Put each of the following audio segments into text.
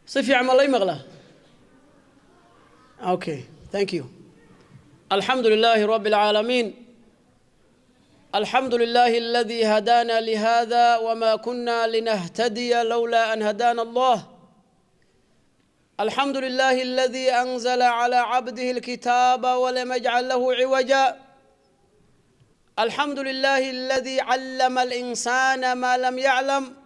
صفي عمل الله مغلا. Okay, thank you. الحمد لله رب العالمين. الحمد لله الذي هدانا لهذا وما كنا لنهتدي لولا أن هدانا الله. الحمد لله الذي أنزل على عبده الكتاب ولم يجعل له عوجا. الحمد لله الذي علم الإنسان ما لم يعلم.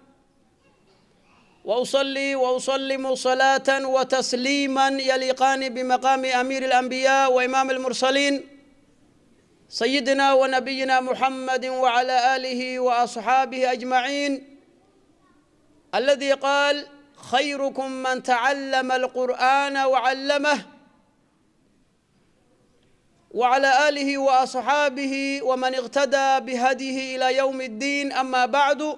وأصلي وأسلم صلاة وتسليما يليقان بمقام أمير الأنبياء وإمام المرسلين سيدنا ونبينا محمد وعلى آله وأصحابه أجمعين، الذي قال: خيركم من تعلم القرآن وعلمه، وعلى آله وأصحابه ومن اقتدى بهديه إلى يوم الدين. أما بعد،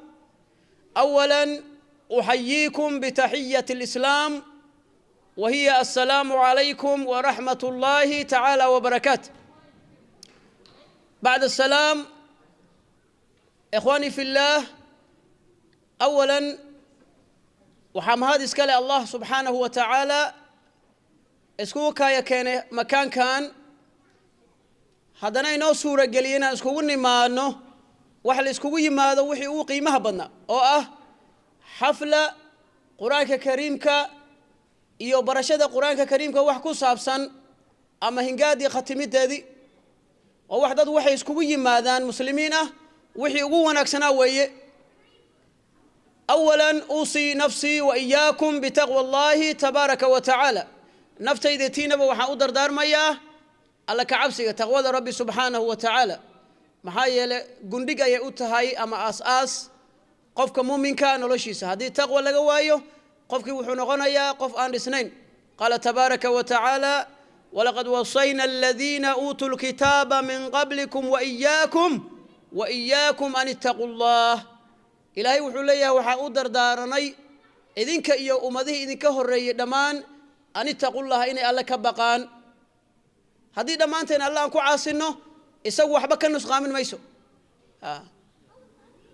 أولاً أحييكم بتحية الإسلام، وهي السلام عليكم ورحمة الله تعالى وبركاته. بعد السلام، إخواني في الله، أولاً وحام هذا إسكال الله سبحانه وتعالى إسكوكا يكين مكان كان هذا إنه سورة قلينا إسكوني ما أنه وحل إسكوي ماذا وحي قيمها بدنا أو حفلة قرآن كريم iyo barashada quraanka kariimka wax ku saabsan ama hingaadi khatimideedii oo wax dad waxay iskugu yimaadaan muslimiin ah wixii ugu wanaagsanaa weeye. أولاً أوصي نفسي وإياكم بتقوى الله تبارك وتعالى. نفتيدي تينا وحا أدر دار مياه الله كعبسي تقوى ربي سبحانه وتعالى. محايا قندقة يأتهاي أما أساس قفك مؤمن كان ولشيسا هذه تقوى لقوايو قفك وحنغنيا قف آن اثنين. قال تبارك وتعالى: ولقد وصينا الذين أوتوا الكتاب من قبلكم وإياكم أن اتقوا الله. إلهي وحليا وحا أدر دارني إذنك إيو أمده إذنك هرية دمان أن اتقوا الله إني ألا كبقان. هذه دمانتين الله أنكو عاصنه يسوى حبك النسخة من ميسو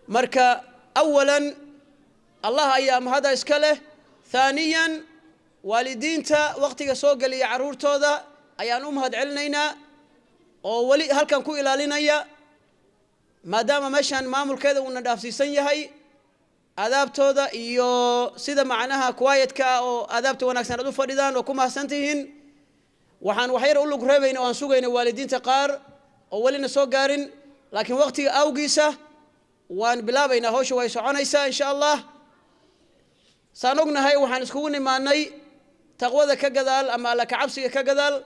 مركا. أولاً الله أيام هذا إسكاله. ثانياً والدينتا وقتك سوق لي عرور تودا أيان هاد علنينا وولي هل كان كو إلى لنا ما دام مشان مامل كذا وندافسي سنيهاي أذاب تودا إيو سيدا معناها كوايت كا أو أذاب تواناك سندو فريدان وكما سنتهن وحان وحير أقول لك ريبين وانسوغين والدين تقار أولين سوق قارن لكن وقتي أوقيسة وان بلابينا هوش ويسعونيسا إن شاء الله. سانوغنا هاي وحان اسكوني ماني تقوى كقدال أما لك عبسي كقدال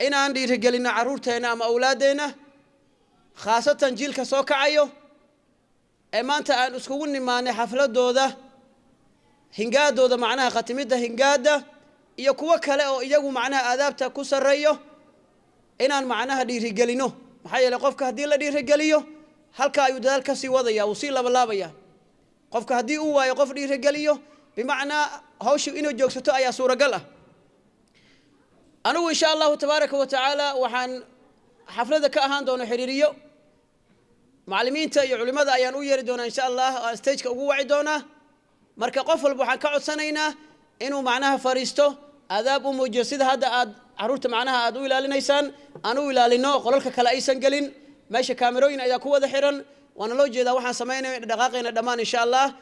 إن عندي رجالنا عرورتنا أما أولادنا خاصة جيل كسوك عيو إمانتا أن اسكوني ماني حفلة دودا هنقاد دودا معناها ختميدة هنقادة يكوى كلاو يجو معناها آدابتا كسر ريو إن معناها دي رجالينو محايا لقفك هدي لا دي رجاليو halka ayuu dadaalka sii wadaya oo sii laabaya. qofka hadii uu waayo qof dhiirigeliyo bimaana hawshu inuu joogsato ayaa suuragal ah. anigu insha Allah tabaaraka wa taala waxaan xaflada ka ahaan doono xiriiriyo macallimiinta iyo culimada ayaan u yeeri doonaa insha Allah stage-ka ugu waci doonaa. marka qof walba waxaan ka codsanaynaa inuu macnaha fariisto adaab u muujiyo sida hadda aad caruurta macnaha aad u ilaalinaysaan aan u ilaalino qolalka kale aysan galin. ماشي كاميروين أيها كوة ذحيرا وأنا لو جدا وحنا سمينا دقائقنا دمان إن شاء الله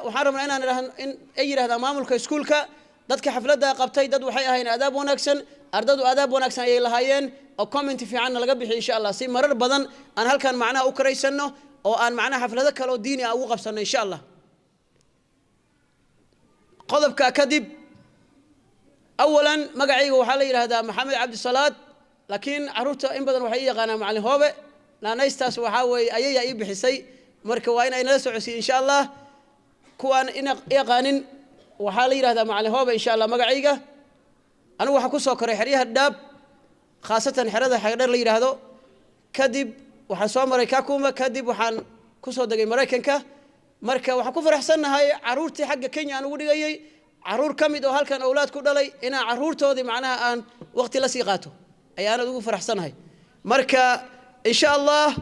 وحرمنا إن أجر هذا مامل كسكولك ضدك حفلة قبتي ضد وحيا هين أداب ونكسن أردد أداب ونكسن أي لهاين أو كومنت في عنا لقبح إن شاء الله سي مرر بدن أنا هل كان معنا أكري سنة أو أن معنا حفلة كلو ديني أو وقف سنة إن شاء الله. قذب ككذب. أولا مقعي وحالي هذا محمد عبد الصلاة لكن عروته إن بدن وحيا غانا مع الهوبة لا نيستاس وحاوي أيها بحسي مركوين أين نسعسي إن شاء الله كوان إن يقانن وحالي هذا مع الهوبة إن شاء الله مقعيقة أنا وحكو سوكري حريها الداب خاصة حرادة حقدر لي هذا كذب وحسوا مريكاكوما كذب وحن كسو دقي مريكنكا مركا وحكو فرحسن هاي عرورتي حق كينيا أنا ودي جاي عرور كمي دو هل كان أولاد كودلي إن عرورته دي معناها أن وقت لسيقاته أي أنا دوق فرحسن هاي مركا إن شاء الله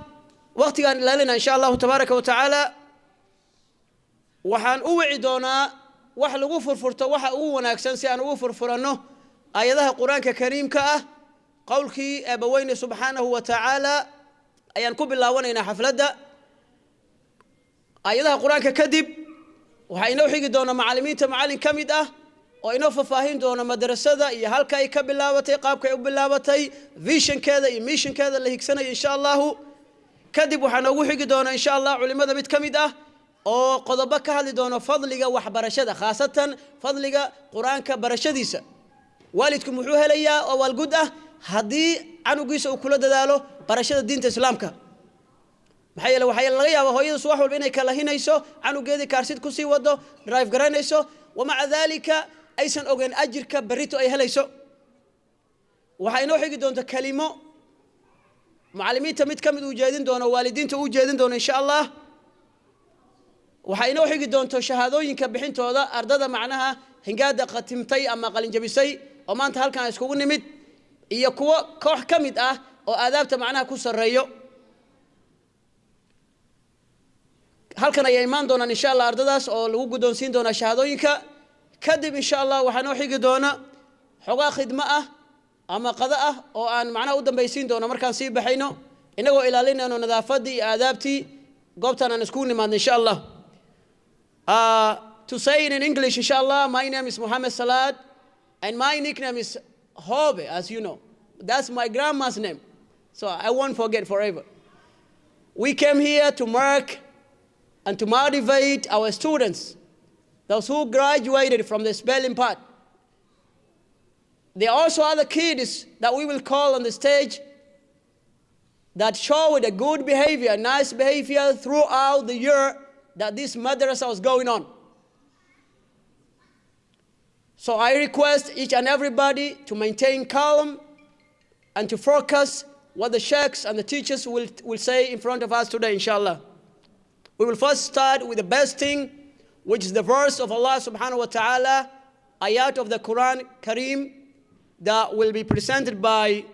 وقت كان لنا إن شاء الله تبارك وتعالى وحن أوعدنا wax lagu furfurto waxa uu wanaagsan si aan ugu furfuranno aayadaha quraanka kariimka ah qowlkii abawayna subhanahu wa ta'ala ayaan ku bilaawanaynaa xafladda aayadaha quraanka kadib waxa inoo xigi doona macallimiinta macallin kamid ah oo inoo faafahin doona madrasada iyo halka ay ka bilaabatay qaabka ay u bilaabatay visionkeeda iyo missionkeeda la higsanayo insha Allah kadib waxa noogu xigi doona insha Allah culimada mid kamid ah oo qodobo ka hadli doona fadliga waxbarashada khaasatan fadliga quraanka barashadiisa waalidku muxuu helayaa oo walgud ah hadii canugiisa uu kula dadaalo barashada diinta islaamka maxay laga yaabaa hooyadu subax walba inay kala hinayso canugeedii kaarsid ku sii wado drive garanayso wama adalika aysan ogeyn ajirka barito ay helayso waxa inoo xigi doonto kalimo macallimiinta mid kamid u jeedin doona waalidiinta u jeedin doona insha Allah waxa inoo xigi doonto shahaadooyinka bixintooda ardada macnaha hingaada qatimtay ama qalin jabisay oo maanta halkan iskugu nimid iyo kuwa koox kamid ah oo aadaabta macnaha ku sareeyo halkan ay imaan doonaan insha Allah ardadaas oo lagu gudoonsiin doona shahaadooyinka kadib insha Allah waxa noo xigi doona xogaa khidma ah ama qada ah oo aan macnaha u dambaysiin doono markaan sii baxayno inagoo ilaalinayno nadaafadii iyo aadaabtii goobtan aan isku nimaadno insha Allah to say it in English inshallah my name is Muhammad Salat and my nickname is Hobe as you know that's my grandma's name so I won't forget forever we came here to mark and to motivate our students those who graduated from the spelling part there are also other kids that we will call on the stage that showed a good behavior nice behavior throughout the year that this madrasa was going on. So I request each and everybody to maintain calm and to focus what the sheikhs and the teachers will say in front of us today, inshallah. We will first start with the best thing, which is the verse of Allah subhanahu wa ta'ala, ayat of the Quran Kareem, that will be presented by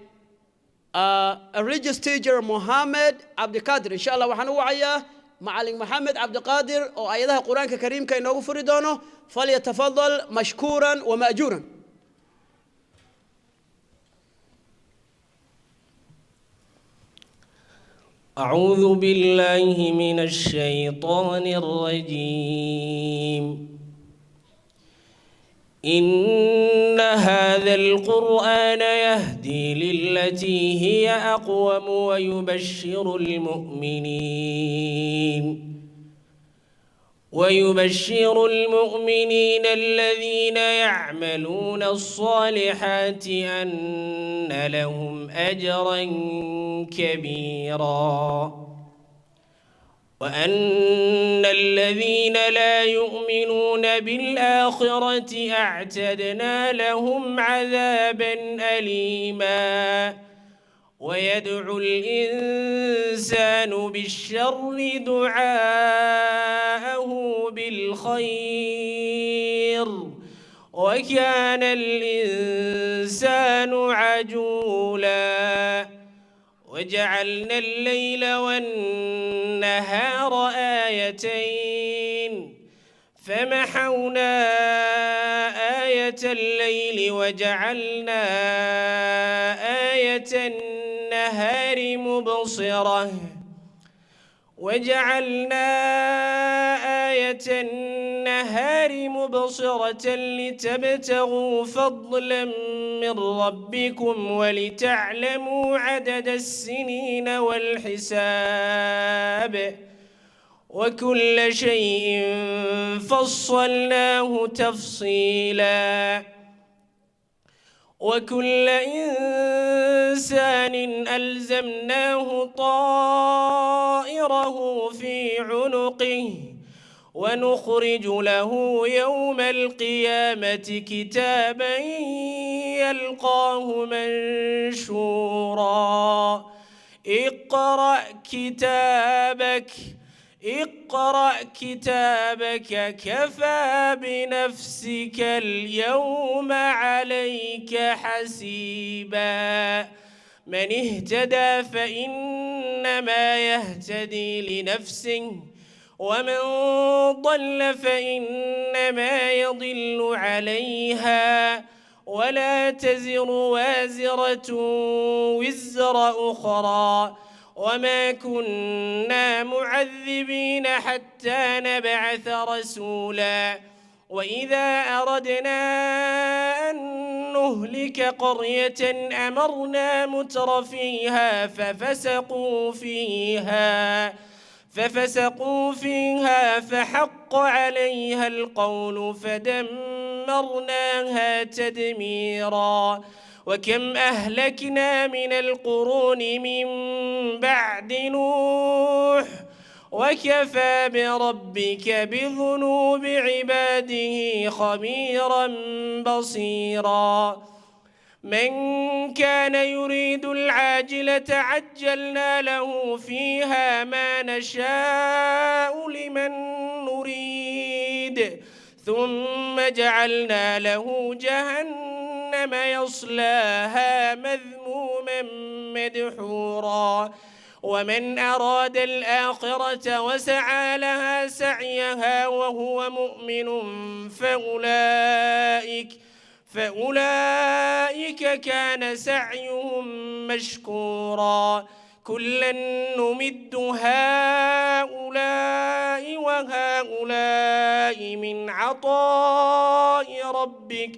a religious teacher, Muhammad Abdul Qadir. Inshallah, wa hanuwaya. معلم محمد عبد القادر أو آياتها القرآن الكريم كي نغفر دونه فليتفضل مشكورا ومأجورا أعوذ بالله من الشيطان الرجيم إن هذا القرآن يهدي للتي هي أقوم ويبشر المؤمنين الذين يعملون الصالحات أن لهم أجرا كبيرا وأن الذين لا يؤمنون بالآخرة أعتدنا لهم عذابا أليما ويدعو الإنسان بالشر دعاءه بالخير وكان الإنسان عجولا وجعلنا الليل والنهار آيتين فمحونا آية الليل وجعلنا آية النهار مبصرة لتبتغوا فضلا من ربكم ولتعلموا عدد السنين والحساب وكل شيء فصلناه تفصيلا وكل إنسان ألزمناه طائره في عنقه ونخرج له يوم القيامة كتابا يلقاه منشورا اقرأ كتابك كفى بنفسك اليوم عليك حسيبا من اهتدى فإنما يهتدي لنفسه ومن ضل فإنما يضل عليها ولا تزر وازرة وزر أخرى وما كنا معذبين حتى نبعث رسولا وإذا أردنا أن نهلك قرية أمرنا مترفيها ففسقوا فيها فحق عليها القول فدمرناها تدميرا وكم أهلكنا من القرون من بعد نوح وكفى بربك بذنوب عباده خبيرا بصيرا من كان يريد العاجلة عجلنا له فيها ما نشاء لمن نريد ثم جعلنا له جهنم يصلاها مذموما مدحورا ومن أراد الآخرة وسعى لها سعيها وهو مؤمن فأولئك كان سعيهم مشكورا كلا نمد هؤلاء وهؤلاء من عطاء ربك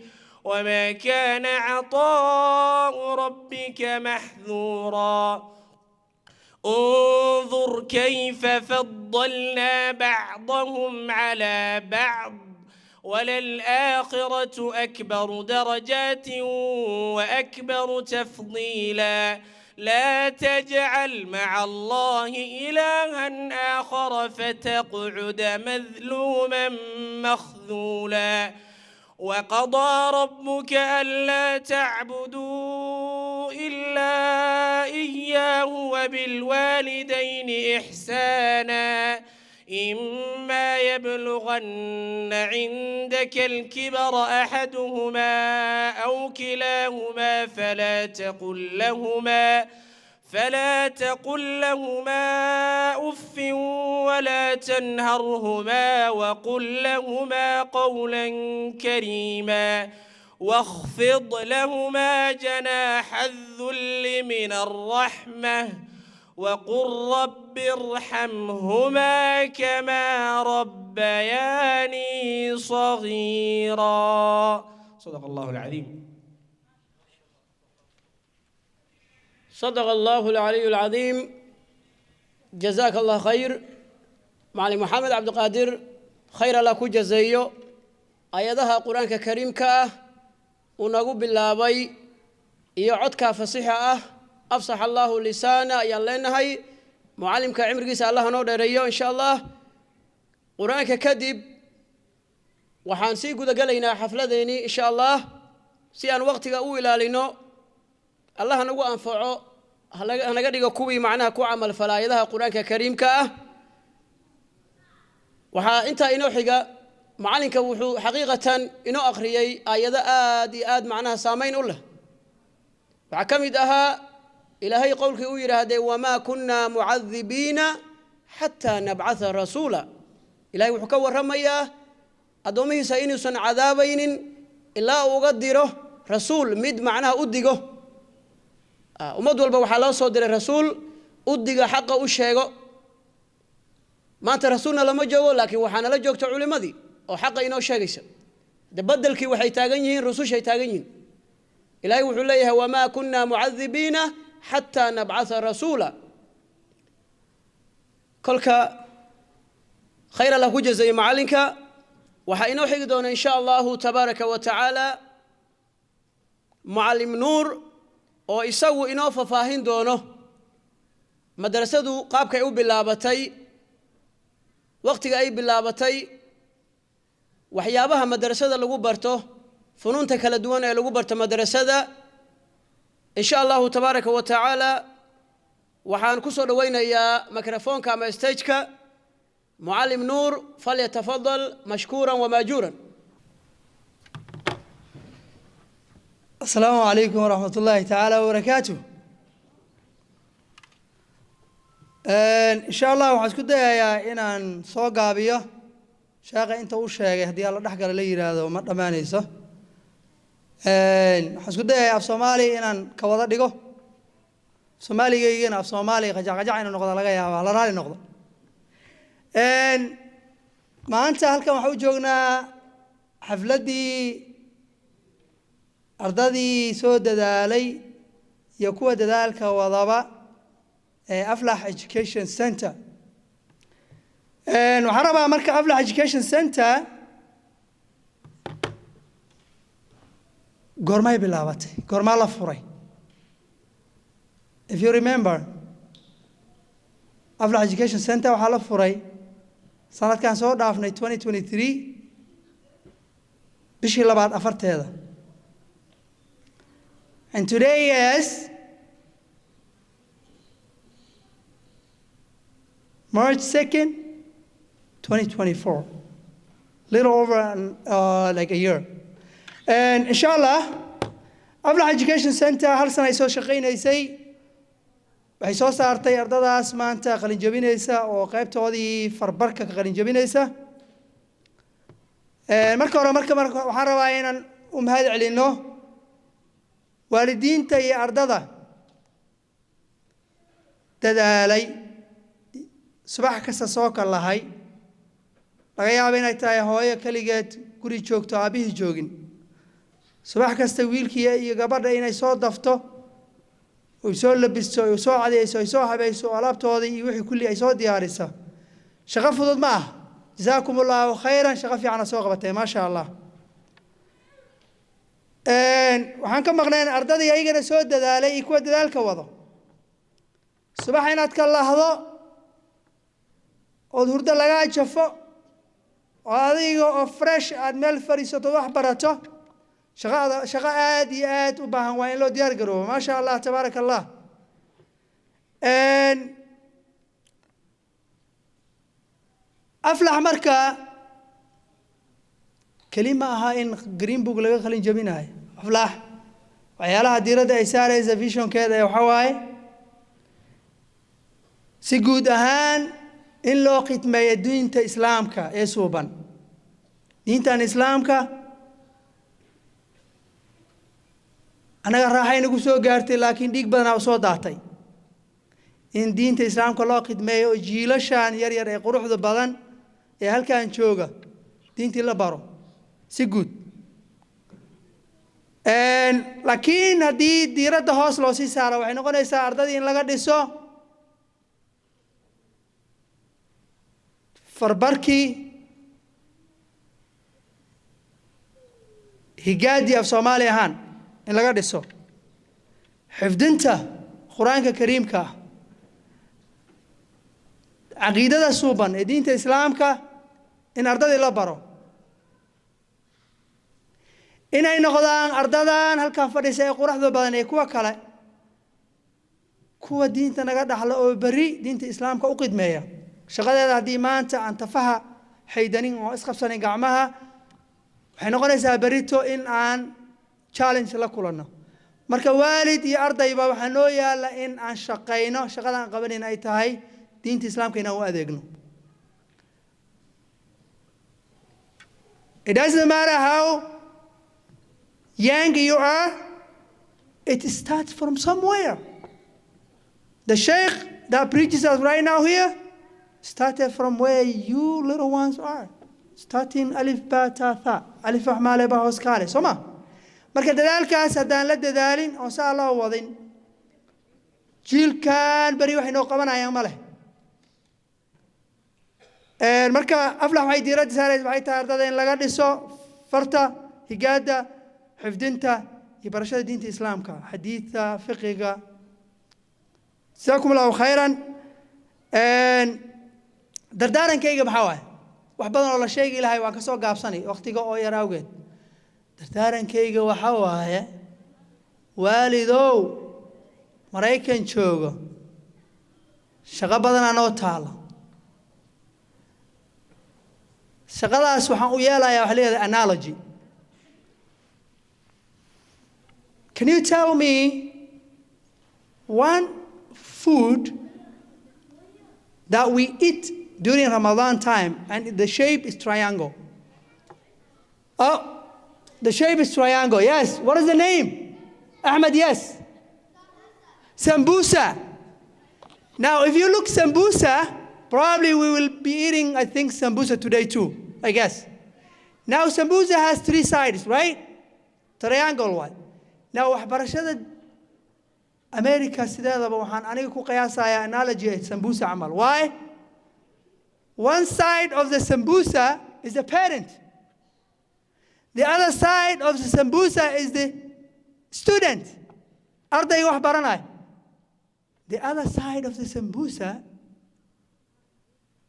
وما كان عطاء ربك محذورا انظر كيف فضلنا بعضهم على بعض وللآخرة أكبر درجات وأكبر تفضيلا لا تجعل مع الله إلها آخر فتقعد مذلوما مخذولا وقضى ربك ألا تعبدوا إلا إياه وبالوالدين إحسانا إما يبلغن عندك الكبر أحدهما أو كلاهما فلا تقل لهما أف ولا تنهرهما وقل لهما قولا كريما واخفض لهما جناح الذل من الرحمة وقل رب ارحمهما كما ربياني صغيرا صدق الله العظيم. صدق الله العلي العظيم. جزاك الله خير معلم محمد عبد القادر خير لك جزايو آياتها قرآن كريم كا ونقول بالله يعدك فصيحة أفصح الله لسانا يلنا هاي معلم كعمر قيس الله نور ريو إن شاء الله قرآن ككذب وحانسي قد قلينا حفلة ديني إن شاء الله سيان وقتك أولى لنو الله نقول أنفعه أنا قد يقوي معناها كو عمل فلا يدها قرآن كريم كا وها أنت إنه حقا معلم كوحو حقيقة إنه أخريي آيات آد معناها سامين أوله وعكمدها إلهي قولك ويرهدي وما كنا معذبين حتى نبعث رسولا إلهي وحكوا الرمية أدومه سينسن عذابين إلا أقدره رسول مد معناها أدقه ومد والبا وحلا صدر الرسول أدق حقه الشيء ما أنت رسولنا لما جوا لكن وحنا لا جوك تعلم ماذي أو حقه إنه شيء ده بدل كي وحي تاجنين رسول شيء تاجنين إلهي وحليها وما كنا معذبين حتى نبعث رسولا كلك خير له جزاء معلنك وحينو حقدون إن شاء الله تبارك وتعالى معلم نور ويسوي إنه ففاهين دونه مدرسة قابك أو باللابتي وقتك أي باللابتي وحيابها مدرسة اللي برته فنون تكالدوان اللي برت مدرسة إن شاء الله تبارك وتعالى وحان كسر وين يا ميكروفون كما استيجك معلم نور فليتفضل مشكورا وماجورا. السلام عليكم ورحمة الله تعالى وبركاته. إن شاء الله وحسكت ده يا إن صاق عبيه شاقة أنت وشاقة هدي الله نحكي لي هذا وما دمانيسه حسكت ده يا الصومالي إن كوضع ديكو Somali gayna af Somali qajaqajacayna noqdo laga yaabo la raali noqdo maanta halkan waxa u joognaa xafladii ardadii soo dadaalay iyo kuwa dadaalka wadaba ee Aflax Education Center waxaan rabaa marka Aflax Education Center goormay bilaabatay goorma la furay. If you remember, Aflax Education Center waxaa la furay sanadkan soo dhaafnay 2023 bishii labaad afarteeda. And today is March 2nd, 2024. Little over like a year. And inshallah, Aflax Education Center hal sana ay soo shaqaynaysay waxay soo saartay ardadaas maanta qalin jabinaysa oo qaybtoodii farbarka ka qalin jabinaysa marka hore waxaan rabaa inaan u mahad celino waalidiinta iyo ardada dadaalay subax kasta soo kalahay laga yaabo inay tahay hooyo kaligeed guri joogto aabihii joogin subax kasta wiilkii iyo gabadha inay soo dafto ويسول لبستو ويسول عديسو ويسول حبيسو وعلابتوضي يوحي كلي أيسو دياريسا شغف فضل معه جزاكم الله خيرا شغفي عنا سوغبتي ما شاء الله وحانكم مغنين أردادي أيغانا سود دالي يكوى دالك وضو صباحين أتك الله هذا وظهور دالغا جفو وهذا فريش أدمال فريسو توح براتو شغا آد وباهن وين لو ديار قروا ما شاء الله تبارك الله أفلح مركا كلمة هاي إن جرين بوك لغا خلين جبينها أفلح وعيالها ديرة إسارة إذا فيشون كذا يوحواي سيقود أهان إن لوقت ما يدين تا إسلامك يسوبا دين تا إسلامك أنا راح ينقول سو قارتي لكن ديك بدنا وصو داتي إن دين الإسلام كله قدمه وجيل شان ير يقروح ذا بدن هل كان شوقة دين تلا بارو سجود لكن هدي ديرة دهاس لوسي سارة وحين قلنا سارة دين لقد يسوع فربركي هجادي في صومالي هان إن لقد يسوع حفظنته قرآن كريم كا عقيدة الصوبان دين الإسلام كا إن أرض الله برو إن أي نقدان أرضان هل كان فريسة قرح ذو بدني كوا كلا كوا دين تنقد على بري دين الإسلام كا أقد مية شغلة هذا دي ما أنت فها حيدانين وأسقف سنة جمعها حين قلنا بريتو إن عن challenge la kulano marka waalid iyo ardayba waxa noo yaala in aan shaqeyno shaqadan qabanin ay tahay diinta islaamka inaan u adeegno. It doesn't matter how young you are, it starts from somewhere. The sheikh that preaches us right now here started from where you little ones are, starting alif ba ta tha alif ahmale ba hoskale soma marka dadaalkaas haddaan la dadaalin oo saa loo wadin jiilkan bari wax inoo qabanayaan ma leh marka aflax waxay diiradda saaraysaa waxay tahay ardada in laga dhiso farta higaada xifdinta iyo barashada diinta islaamka xadiidka fiqiga jazaakum allahu khayran dardaarankayga maxaa waaye wax badan oo la sheegi lahay waan ka soo gaabsanay waqtiga oo yar awgeed dardaarankayga waxa waaye waalidow maraykan joogo shaqo badan anoo taalo shaqadaas waxaan u yeelayaa wax leeyahay analogy. Can you tell me one food that we eat during Ramadan time, and the shape is triangle. Oh, the shape is triangle. Yes. What is the name? Ahmed, yes. Sambusa. Now, if you look sambusa, probably we will be eating, I think, sambusa today too, I guess. Now, sambusa has 3 sides, right? Triangle one. Now, waxbarashada America sideedaba waxaan aniga ku qiyaasayaa analogy sambusa amal. Why? One side of the sambusa is the parent. The other side of the sambusa is the student. Arday wax baranay. The other side of the sambusa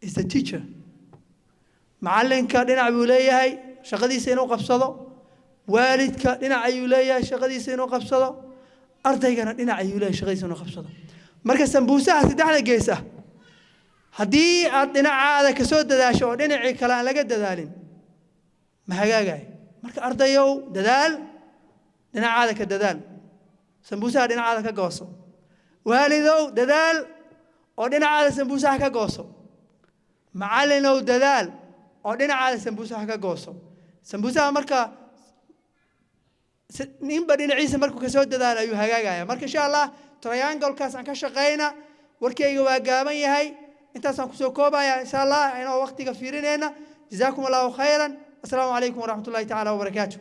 is the teacher. Macallinka dhinac buu leeyahay shaqadiisa inuu qabsado. Waalidka dhinac ayuu leeyahay shaqadiisa inuu qabsado. Ardaygana dhinac ayuu leeyahay shaqadiisa inuu qabsado. Marka sambusaha saddexda gees ah haddii aad dhinacaada ka soo dadaasho oo dhinacii kale aan laga dadaalin ma hagaagay. Marka ardayow dadaal dhinacaada ka dadaal. Sambusaha dhinacaada ka gooso. Waalidow dadaal oo dhinacaada sambusaha ka gooso. Macallinow dadaal oo dhinacaada sambusaha ka gooso. Sambusaha marka ninba dhinaciisa markuu ka soo dadaal ayuu hagaagaya. Marka insha Allah triangle-kaas aan ka shaqeyna warkayga waa gaaban yahay. intaas aan ku soo koobaya insha Allah inoo waqtiga fiirinayna. Jazakumullahu khairan. Assalamu alaykum wa rahmatullahi ta'ala wa barakatuh.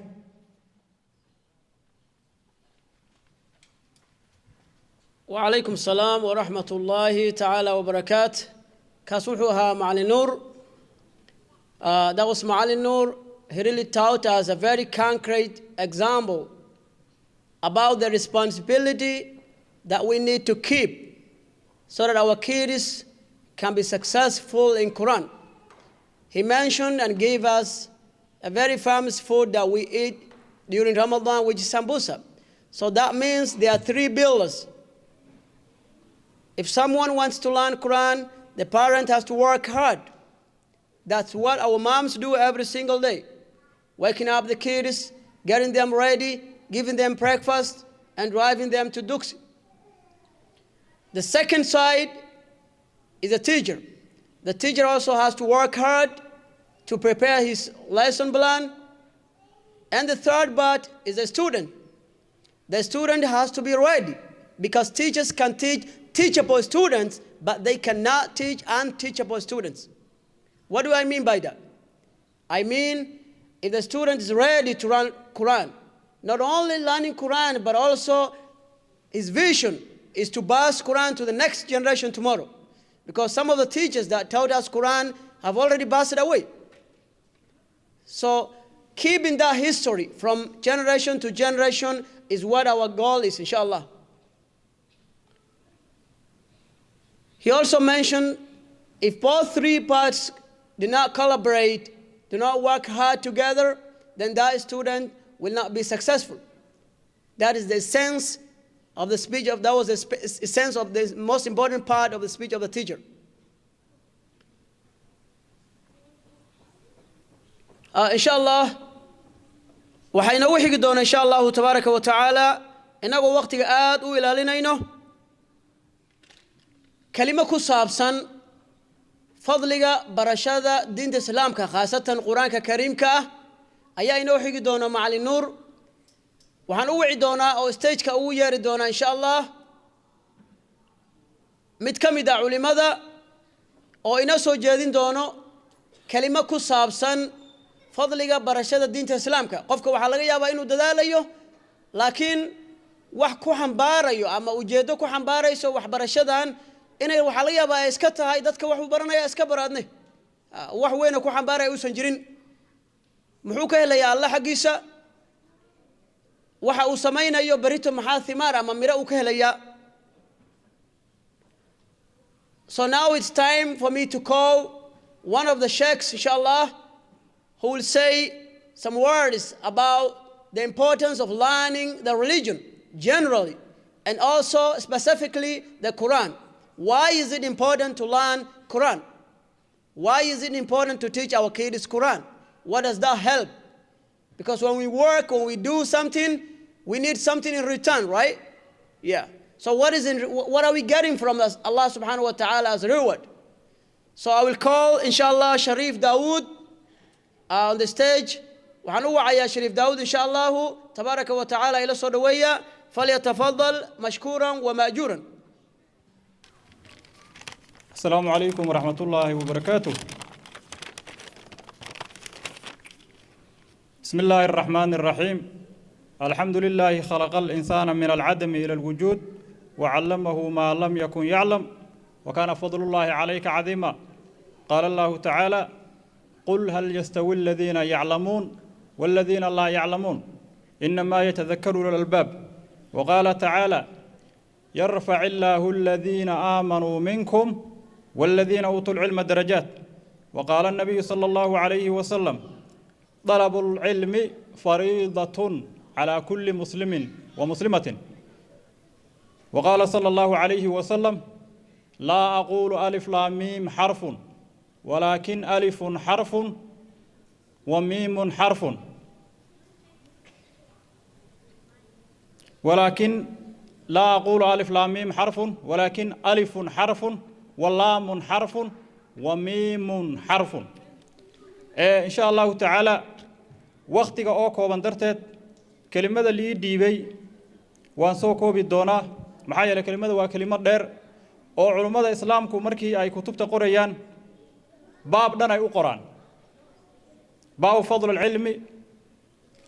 وعليكم السلام ورحمة الله تعالى وبركاته. كاسوحوها معلن نور. That was Ma'alin Nur. He really taught us a very concrete example about the responsibility that we need to keep so that our kids can be successful in Quran. He mentioned and gave us a very famous food that we eat during Ramadan, which is sambusa. So that means there are 3 pillars. If someone wants to learn Quran, the parent has to work hard. That's what our moms do every single day. Waking up the kids, getting them ready, giving them breakfast, and driving them to Duxi. The second side is the teacher. The teacher also has to work hard to prepare his lesson plan. And the third part is the student. The student has to be ready because teachers can teach teachable students, but they cannot teach unteachable students. What do I mean by that? I mean, if the student is ready to learn Quran, not only learning Quran, but also his vision is to pass Quran to the next generation tomorrow. Because some of the teachers that taught us Quran have already passed it away. So keeping that history from generation to generation is what our goal is, inshallah. He also mentioned if both 3 parts do not collaborate, do not work hard together, then that student will not be successful. That is the sense of the speech of, that was the sense of the most important part of the speech of the teacher. Inshallah, waxayna u xigi doonaa inshallah tabaaraka wa ta'ala inagoo waqtiga aad u ilaalinayno kalimo ku saabsan fadliga barashada diinta islaamka khaasatan quraanka kariimka ah ayaa inoo xigi doona Macalin Nuur. waxaan u wici doonaa oo stage-ka ugu yeeri doonaa inshallah mid ka mid ah culimada oo ina soo jeedin doono kalimo ku saabsan fadliga barashada diinta islaamka. qofka waxa laga yaabaa inuu dadaalayo laakiin wax ku xambaarayo ama ujeedo ku xambaarayso wax barashadan inay waxa laga yaabaa iska tahay dadka wax u baranaya iska baraadne wax weyn ku xambaaraya uusan jirin. muxuu ka helayaa Allah xaqiisa waxa uu samaynayo barito maxaa thimar ama mira uu ka helayaa. So now it's time for me to call one of the sheikhs inshallah who will say some words about the importance of learning the religion generally and also specifically the Quran. Why is it important to learn Quran? Why is it important to teach our kids Quran? What does that help? Because when we work, when we do something, we need something in return, right? Yeah. So what are we getting from Allah subhanahu wa ta'ala as a reward? So I will call, inshallah, Sharif Dawood on the stage. وحن وعيا شريف داود إن شاء الله تبارك وتعالى إلى صدوية فليتفضل مشكورا ومأجورا. السلام عليكم ورحمة الله وبركاته. بسم الله الرحمن الرحيم. الحمد لله خلق الإنسان من العدم إلى الوجود وعلمه ما لم يكن يعلم وكان فضل الله عليك عظيما. قال الله تعالى: قل هل يستوي الذين يعلمون والذين لا يعلمون إنما يتذكر أولو الألباب. وقال تعالى: يرفع الله الذين آمنوا منكم والذين أوتوا العلم درجات. وقال النبي صلى الله عليه وسلم: طلب العلم فريضة على كل مسلم ومسلمة. وقال صلى الله عليه وسلم: لا أقول ألف لام ميم حرف ولكن ألف حرف وميم حرف ولكن لا أقول ألف لام ميم حرف ولكن ألف حرف واللام حرف وميم حرف. إن شاء الله تعالى وقتك أوكو بندرتت كلمة اللي ديبي وانسوكو بالدونا محايا لكلمة وكلمة دير أو علماء الإسلام كمركي أي كتب تقريان باب دنا يقران باب فضل العلم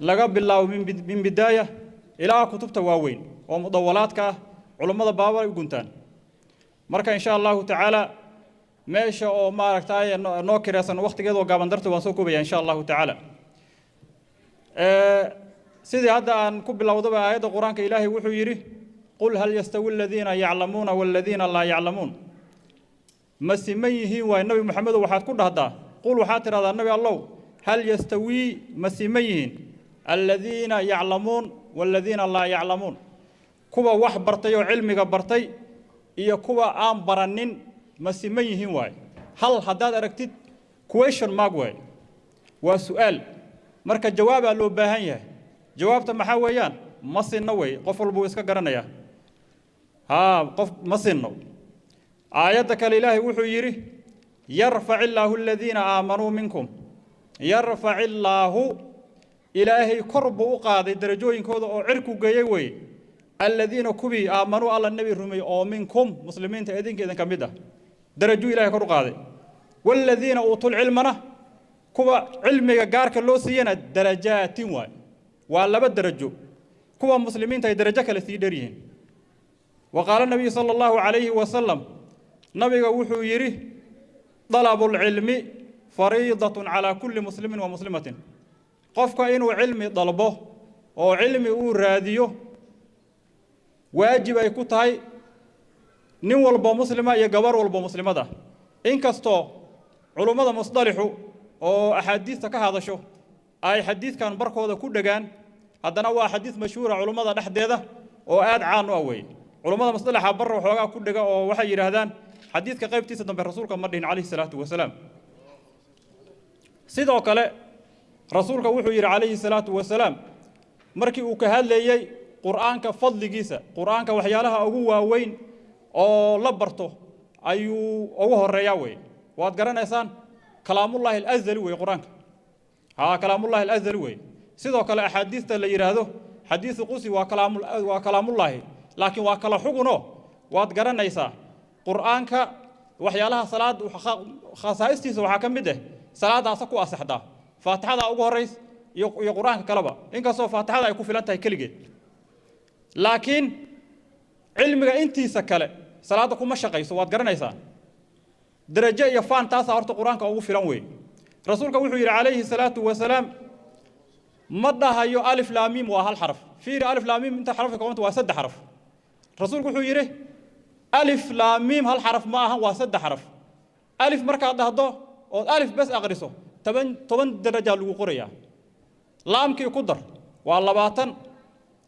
لقب الله من بداية إلى كتب تواوين ومطولاتك علماء بابا يقولون مركا إن شاء الله تعالى ماشى أو ما ركتاي نوكر أصلا وقت كده وقابل درت وانسوكو بيا إن شاء الله تعالى. سيدي هذا أن كبل وضبع آيات القرآن كإلهي وحو يري: قل هل يستوي الذين يعلمون والذين لا يعلمون. مسيميه والنبي محمد وحاد كل هذا قل وحاتر هذا النبي الله هل يستوي مسيميه الذين يعلمون والذين لا يعلمون. كوبا واحد برتي وعلمي برتي إيا كوبا آم برنين مسيميه واي. هل هذا أركتد question mark واي وسؤال مركز جواب اللي باهيه جوابته محاويان مصين نوي قفل بويسكا قرنيا قف مصين نو آياتك الإلهي وحو يري: يرفع الله الذين آمنوا منكم. يرفع الله إلهي قرب وقاضي درجوين كودا أو عركو قيوي الذين كبي آمنوا على النبي الرمي أو منكم مسلمين تأذين كذا كمدة درجو إلهي قرب قاضي والذين أوتوا العلمنا كوا علمي قارك اللوسيين درجات واي ولا بدرجو كوا مسلمين تأي درجك لثيدرين. وقال النبي صلى الله عليه وسلم نبي وحو يري: طلب العلم فريضة على كل مسلم ومسلمة. قفك إنه علم طلبه أو علم راديو واجب يكون هاي نول بمسلمة يجبر والبمسلمة ده. إن كستو علماء مصطلحوا أو أحاديث كهذا شو أي حديث كان بركو هذا كل دجان هذا نوع حديث مشهور علماء نحد هذا أو آد عانوا أوي علماء مصطلح برا وحوجا كل دجان أو وحي يرهدان حديث كقيب تيسد بالرسول كمرين عليه الصلاة والسلام. سيدو كلا رسولك وحي عليه الصلاة والسلام مركي وكهل لي قرآن كفضل جيسة قرآن كوحيالها أجوا وين أو لبرته أيو أوه الرياوي واتقرن إنسان كلام الله الأزل وقرآن كلام الله الأزل وي سيدو كلا أحاديث اللي يرهده حديث قصي وكلام الله لكن وكلا حقنه واتقرن إنسان قرآنك وحيالها صلاة خصائصتي وحكم بده صلاة أسكو أصحدا فاتحة أوجه الرئيس يقرآن كلبا إنك سو فاتحة يكون في لنتها كلجة لكن علمك أنتي سكلة صلاتكم مشقي سوات قرن إنسان درجة يفان تاسع أرت قرآنك أو في لنوي رسولك وحي عليه الصلاة والسلام مدها يو ألف لام ميم وهالحرف في ألف لام ميم أنت حرفك وأنت واسد حرف رسولك وحي ألف لام ميم هالحرف معها واسد حرف ألف مركز ده أو ألف بس أغرسه طبعا درجة الوقورية لام كي يقدر والله باطن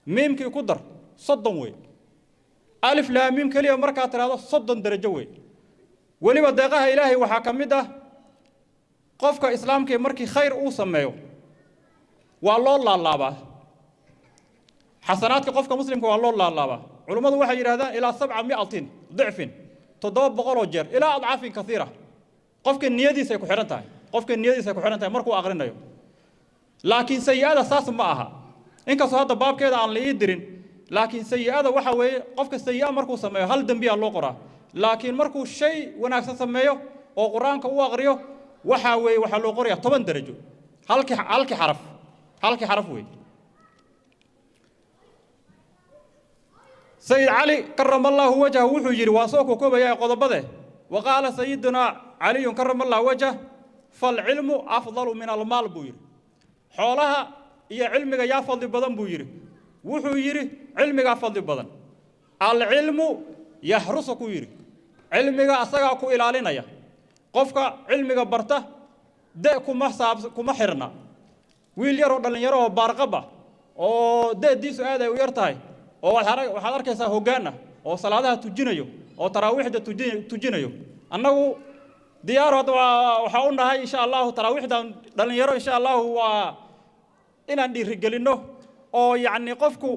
ميم كي يقدر صدم وي ألف لام ميم كليه مركز هذا صدم درجة وي ولي بدقها إلهي وحكم ده قفك إسلام كي مركي خير أوسميه والله الله با حسنات قفك مسلم والله الله با علماء واحد هذا إلى 700 ضعف تضرب بقول وجر إلى أضعاف كثيرة قفك النيادي سيكون حرنتها قفك النيادي سيكون حرنتها مركو أغرنايو لكن سيئة أساس معها إنك صهاد باب كذا عن اللي يدرين لكن سيئة وحوي قفك السيئة مركو سميه هل دنبي الله قرأ لكن مركو شيء وناكس سميه أو قرآن كوا أغريه وحوي وحلو قرية 8 درجة هلك حرف وي سيد علي كرم الله وجهه وحجر واسوك وكوبا يا قضبده وقال سيدنا علي كرم الله وجهه فالعلم أفضل من المال بوير حولها هي علمك يا فضل بدن بوير وحجر علمك أفضل بدن العلم يحرسك وير علمك أسقاك إلى علينا قفك علمك برته ده كما حرنا ويل يرو دلن يرو بارقبة أو ده دي سؤال ويرتاي أو waxaad arkaysaa hoggaana oo salaadaha tujinayo oo taraawiixda tujinayo annagu diyaar waxa u nahay insha Allah taraawiixda dhalinyaro insha Allah waa inaan dhiirigelino oo yaani qofku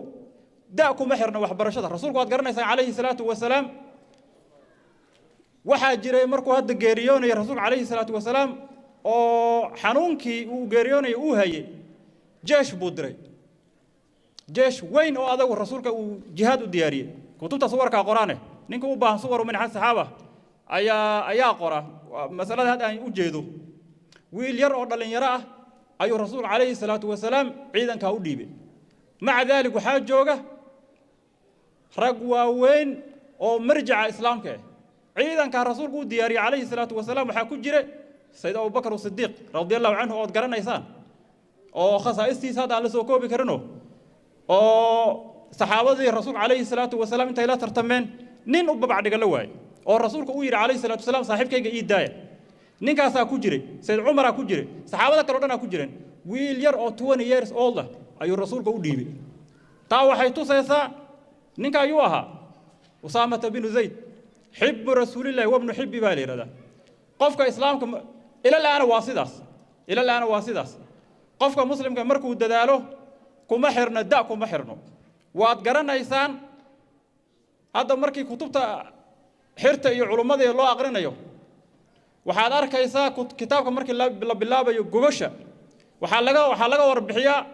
daa kuma xirna waxbarashada rasuulku waad garanaysaa calayhi salaatu wasalaam waxa jiray markuu hadda geeriyoonay rasuulku calayhi salaatu wasalaam oo xanuunkii uu geeriyoonay uu hayay jeesh buu diray جيش وين أو هذا الرسول كجهاد الديارية كتبت صور كقرآنه نينكو باه صور من حد الصحابة أيا قرآن مثلا هذا يوجده ويل يرى ولا يراه أي الرسول عليه الصلاة والسلام عيدا كأوديبه مع ذلك وحاج جوجه رجوا وين أو مرجع إسلام كه عيدا كالرسول قود دياري عليه الصلاة والسلام وحكوا جري سيد أبو بكر الصديق رضي الله عنه أو قرنا إنسان أو خصائص هذا على سوكو بكرنه oo saxaabadii rasuul calayhi salaatu wasalaam intay la tartameen nin u babacd dhiga la waay oo rasuulku uu yiri calayhi salaatu wasalaam saaxiibkayga ii daaya ninkaas ku jiray sayyid umar ku jiray saxaabada kale oo dhan ku jireen wiil yar oo 20 years old ayuu rasuulku u dhiibay taa waxay tusaysaa ninka ayuu ahaa usaama bin zayd xib rasuulillaah wa ibn xibbi baa leerada qofka islaamka ila laana waa sidaas qofka muslimka markuu dadaalo كما حرنا دا كما حرنا وأتقرنا إنسان هذا مركي كتبت حرت علماء الله أقرنا يوم وحال كيسا كتاب مركي بالله بيو جوجشة وحلقة وربحيا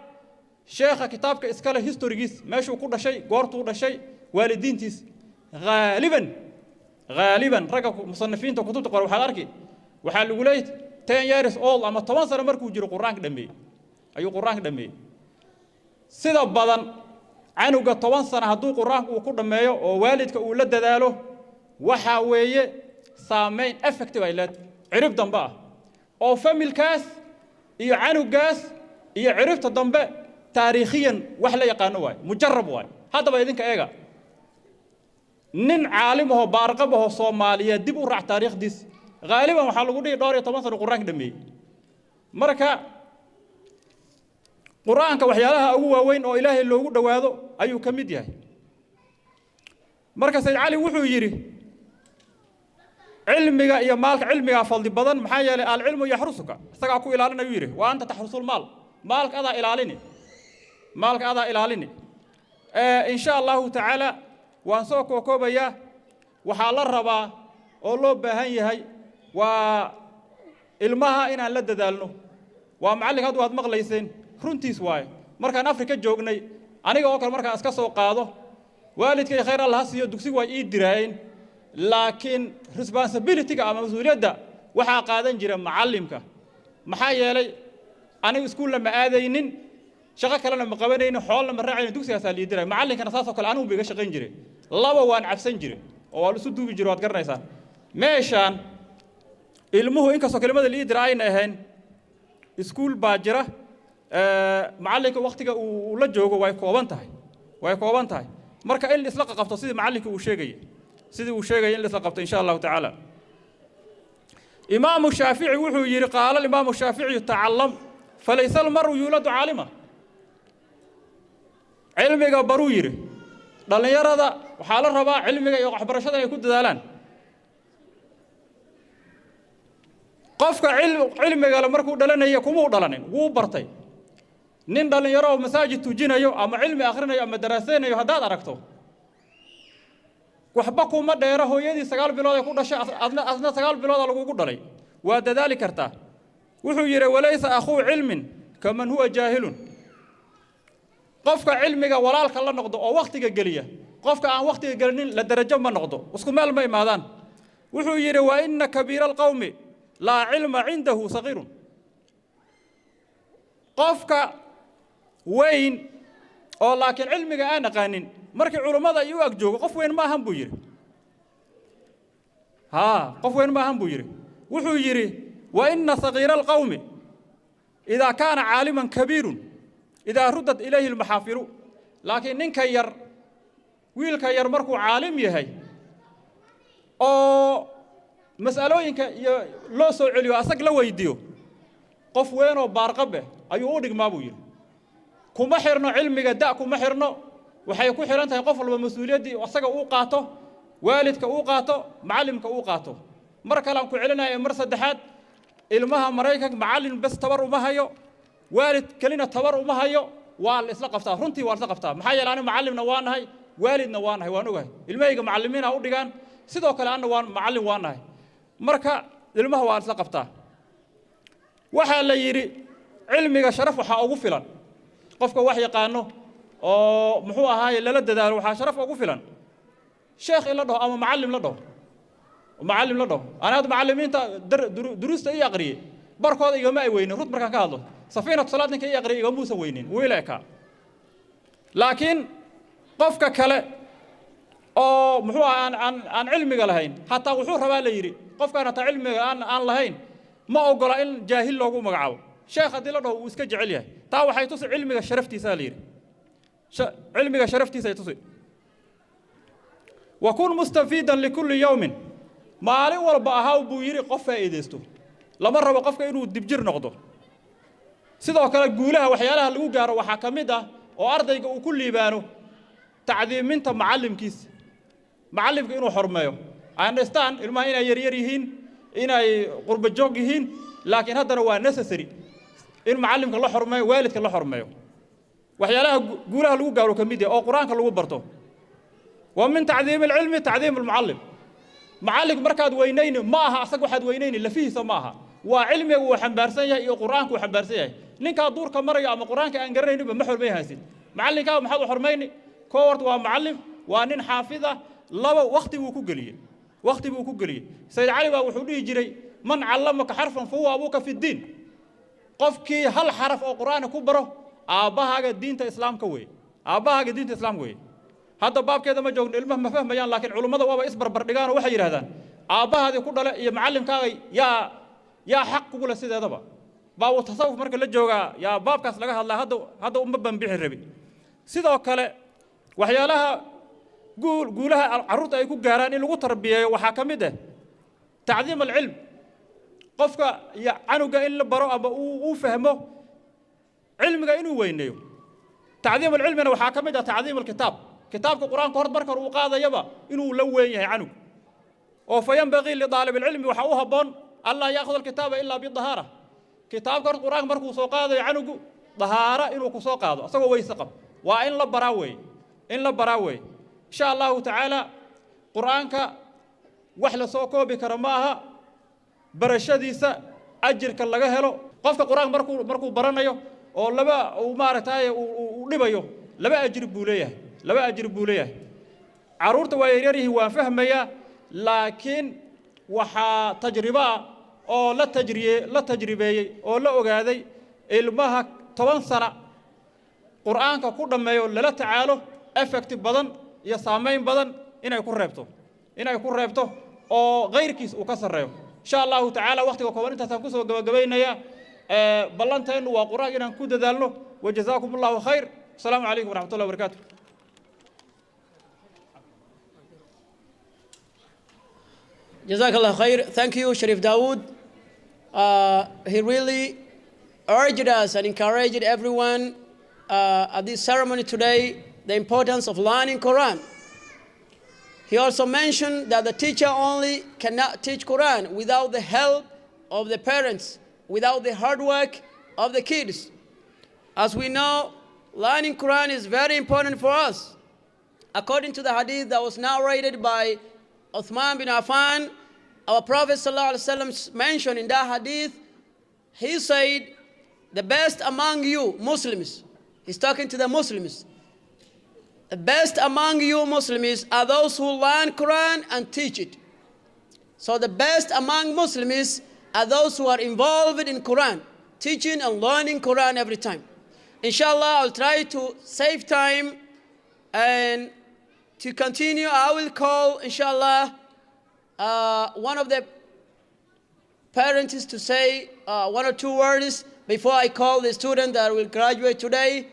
شيخ كتاب كإسكاله هيستوريس ماشي وكل شيء قارتو كل شيء والدين تيس غالبا رجع مصنفين تكتبت قرأ وحال وليت 10 years old أما 8 سنة مركو جرو قرآن دمي أيو قرآن دمي sida badan canuga 10 sano haduu quraanku uu ku dhameeyo oo waalidka uu la dadaalo waxa weeye saameyn effective ay leed cirib dambe oo familkaas iyo canugaas iyo ciribta dambe taariikhiyan wax la yaqaan waay mujarrab waay hadaba idinka eega nin caalim oo baarqab oo Soomaaliyeed dib u raac taariikhdiis غالبا waxa lagu dhigay dhowr iyo 10 sano quraanka dhameeyay marka قرآن كوحيالها أقوى وين أو إلهي اللي هو دوادو أيو كميد ياهي مركز سيد علي وحو يجري علمك يا مالك علمك فالدي بدن محايا العلم يحرسك استقعكو إلى لنا يري وأنت تحرس المال مالك هذا إلى لني إن شاء الله تعالى وانسوك وكوبا ياه وحال الربا أولو بهاي هاي وإلمها إن لدى دالنو ومعلق هذا وهذا مغليسين runtiis waay markaan Afrika joognay aniga oo kale markaan iska soo qaado waalidkay khayr Allah siiyo dugsiga way ii dirayeen laakiin responsibility-ga ama mas'uuliyadda waxa qaadan jira macallimka maxaa yeelay aniga iskuul lama aadaynin shaqo kale ma qabanaynin xoolo ma raacaynin dugsigaas la diray macallinkana saas oo kale anigu biga shaqayn jiray laba waan cabsan jiray oo waa isu duubi jiray waad garanaysaa meeshan ilmuhu inkastoo kelimada la diray ayna ahayn iskuul baa jira معلك وقتك ولا جوجو واي كوبان تاي مركا إن إسلاق قبته سيد معلك وشيء إن إسلاق قبته إن شاء الله تعالى إمام الشافعي وحو يري قال الإمام الشافعي تعلم فليس المرء يولد عالما علمك برو يري دلن يرى ذا وحال الربا علمك يخبر شذا يكون دالان قفك علمك لما مركو دلن هي كمو دلنين وو برتي nin dhalinyaro oo masaajid tujinayo ama cilmi akhrinayo ama daraasaynayo hadaad aragto waxba kuma dheera hooyadii 9 bilood ay ku dhashay asna 9 bilood lagu dhalay ودذلك كرتا وحو يري وليس أخو علم كمن هو جاهل قفك علمك ولالك الله نقضه أو وقتك قليه قفك عن وقتك قلنين لدرجة ما نقضه وسكو مال ما يمادان وحو يري وإن كبير القوم لا علم عنده صغير قفك وين أو لكن علمك أنا قانين مركي علماء يواك جوغ قف وين ما هم بيري قف وين ما هم بيري وحو يري وإن صغير القوم إذا كان عالما كبير إذا ردت إليه المحافر لكن نين كير ويل كير مركو عالم يهي أو مسألوين لو سو عليو أساق لو يديو قف وينو بارقبه أيو أودق ما بيري كما حرنا علمك دا كما حرنا waxay ku xiran tahay qof walba mas'uuliyadii asaga uu qaato waalidka uu qaato macallimka uu qaato mar kale aan ku celinayo mar saddexaad ilmaha Mareykanka macallin bas tabar uma hayo waalid kalina tabar uma hayo waa la isla qabtaa runtii waa la isla qabtaa maxaa yeelay macallimna waa nahay waalidna waa nahay waan ogahay ilmahayga macallimiina u dhigaan sidoo kale anna waan macallin waa nahay marka ilmaha waa la isla qabtaa waxa la yiri cilmiga sharaf waxa ugu filan qofka wax yaqaano oo muxuu ahaay la dadaalo waxa sharaf ugu filan sheekh ila dhaho ama macallim la dhaho ana macallimiinta duruusta ay aqriye barkooda igama ay weynin rud markaan ka hadlo safiinatu salaad ninka ay aqriye igama muusan weynin weelaka laakiin qofka kale oo muxuu aan cilmiga lahayn hatta wuxuu rabaa la yiri qofka aan cilmiga aan lahayn ma ogola in jaahil loogu magacaabo sheekh hadii la dhaho uu iska jecel yahay taa waxay tus cilmiga sharaftiisa la yiri علمك شرفتي سيتصي وكن مستفيدا لكل يوم ما لي وربا هاو بو يري قف فائديستو لما ربا قفك انو دبجير نقدو sidoo kale guulaha waxyaalaha lagu gaaro waxa kamid ah oo ardayga uu ku liibaano tacdiiminta macallimka inuu xormeeyo I understand ilmaha inay yar yihiin inay qurba joog yihiin laakiin haddana waa necessary in macallimka la xormeeyo waalidka la xormeeyo waxyaalaha guulaha lagu gaaro kamid ah oo quraanka lagu barto waa min tacdiim ilmi tacdiim almuallim macallim markaad weynayn ma aha asag waxaad weynayn lafihiisa ma aha waa cilmiga uu xambaarsan yahay iyo quraanku uu xambaarsan yahay ninka duurka marayo ama quraanka aan garanaynin ma xormay haysid macallinka maxaad u xormayni koowart waa macallim waa nin xaafida laba waqti uu ku galiyay sayyid ali baa wuxuu dhihi jiray man allamaka harfan fahuwa abuka fi diin qofkii hal xaraf oo quraanka ku baro aabahaaga diinta islaamka weey hadda baabkeeda ma joogno ilmaha ma fahmayaan laakiin culimada waaba isbarbar dhigaan oo waxay yiraahdaan aabahaadii ku dhalay iyo macallimkaaga yaa xaq kugu la sideedaba baa uu tasawuf marka la jooga yaa baabkaas laga hadlaa hadda uma banbixi rabi sidoo kale waxyaalaha guulaha carruurta ay ku gaaraan in lagu tarbiyeeyo waxa kamid ah tacdiim ilm qofka ya canuga in la baro ama uu fahmo علمك إنه وينيو تعظيم العلم أنا وحاكمه تعظيم الكتاب كتابك القرآن كهرد بركر وقاضي يبا إنه لو وين عنه وفينبغي لطالب العلم وحوها بون الله يأخذ الكتاب إلا بالطهارة كتاب كهرد القرآن بركو سوقاضي عنه طهارة إنه كسوقاضي أصلا ويسقم وإن لبراوي إن شاء الله تعالى قرآنك وحل سوقه بكرماها برشديسة أجرك الله هلو قفك القرآن بركو برانيو oo laba uu maartay uu dhibayo laba ajir buu leeyahay caruurta waa yaryarihi waa fahmaya laakiin waxa tajriba oo la tajribeeyay oo la ogaaday ilmaha 10 sano quraanka ku dhameeyo lala tacaalo effect badan iyo saameyn badan inay ku reebto oo qeyrkiis uu ka sareeyo insha Allah ta'ala waqtiga kooban intaas ku soo gabagabeynaya بلانتين وقراء إن كود ذلنا وجزاكم الله خير السلام عليكم ورحمة الله وبركاته جزاك الله خير. Thank you, Sharif Dawood. He really urged us and encouraged everyone at this ceremony today the importance of learning Quran. He also mentioned that the teacher only cannot teach Quran without the help of the parents, without the hard work of the kids. As we know, learning Quran is very important for us. According to the hadith that was narrated by Uthman bin Affan, our Prophet ﷺ mentioned in that hadith, he said, the best among you Muslims, he's talking to the Muslims, the best among you Muslims are those who learn Quran and teach it. So the best among Muslims are those who are involved in Quran, teaching and learning Quran every time. Inshallah, I'll try to save time and to continue. I will call, inshallah, one of the parents to say one or two words before I call the student that will graduate today.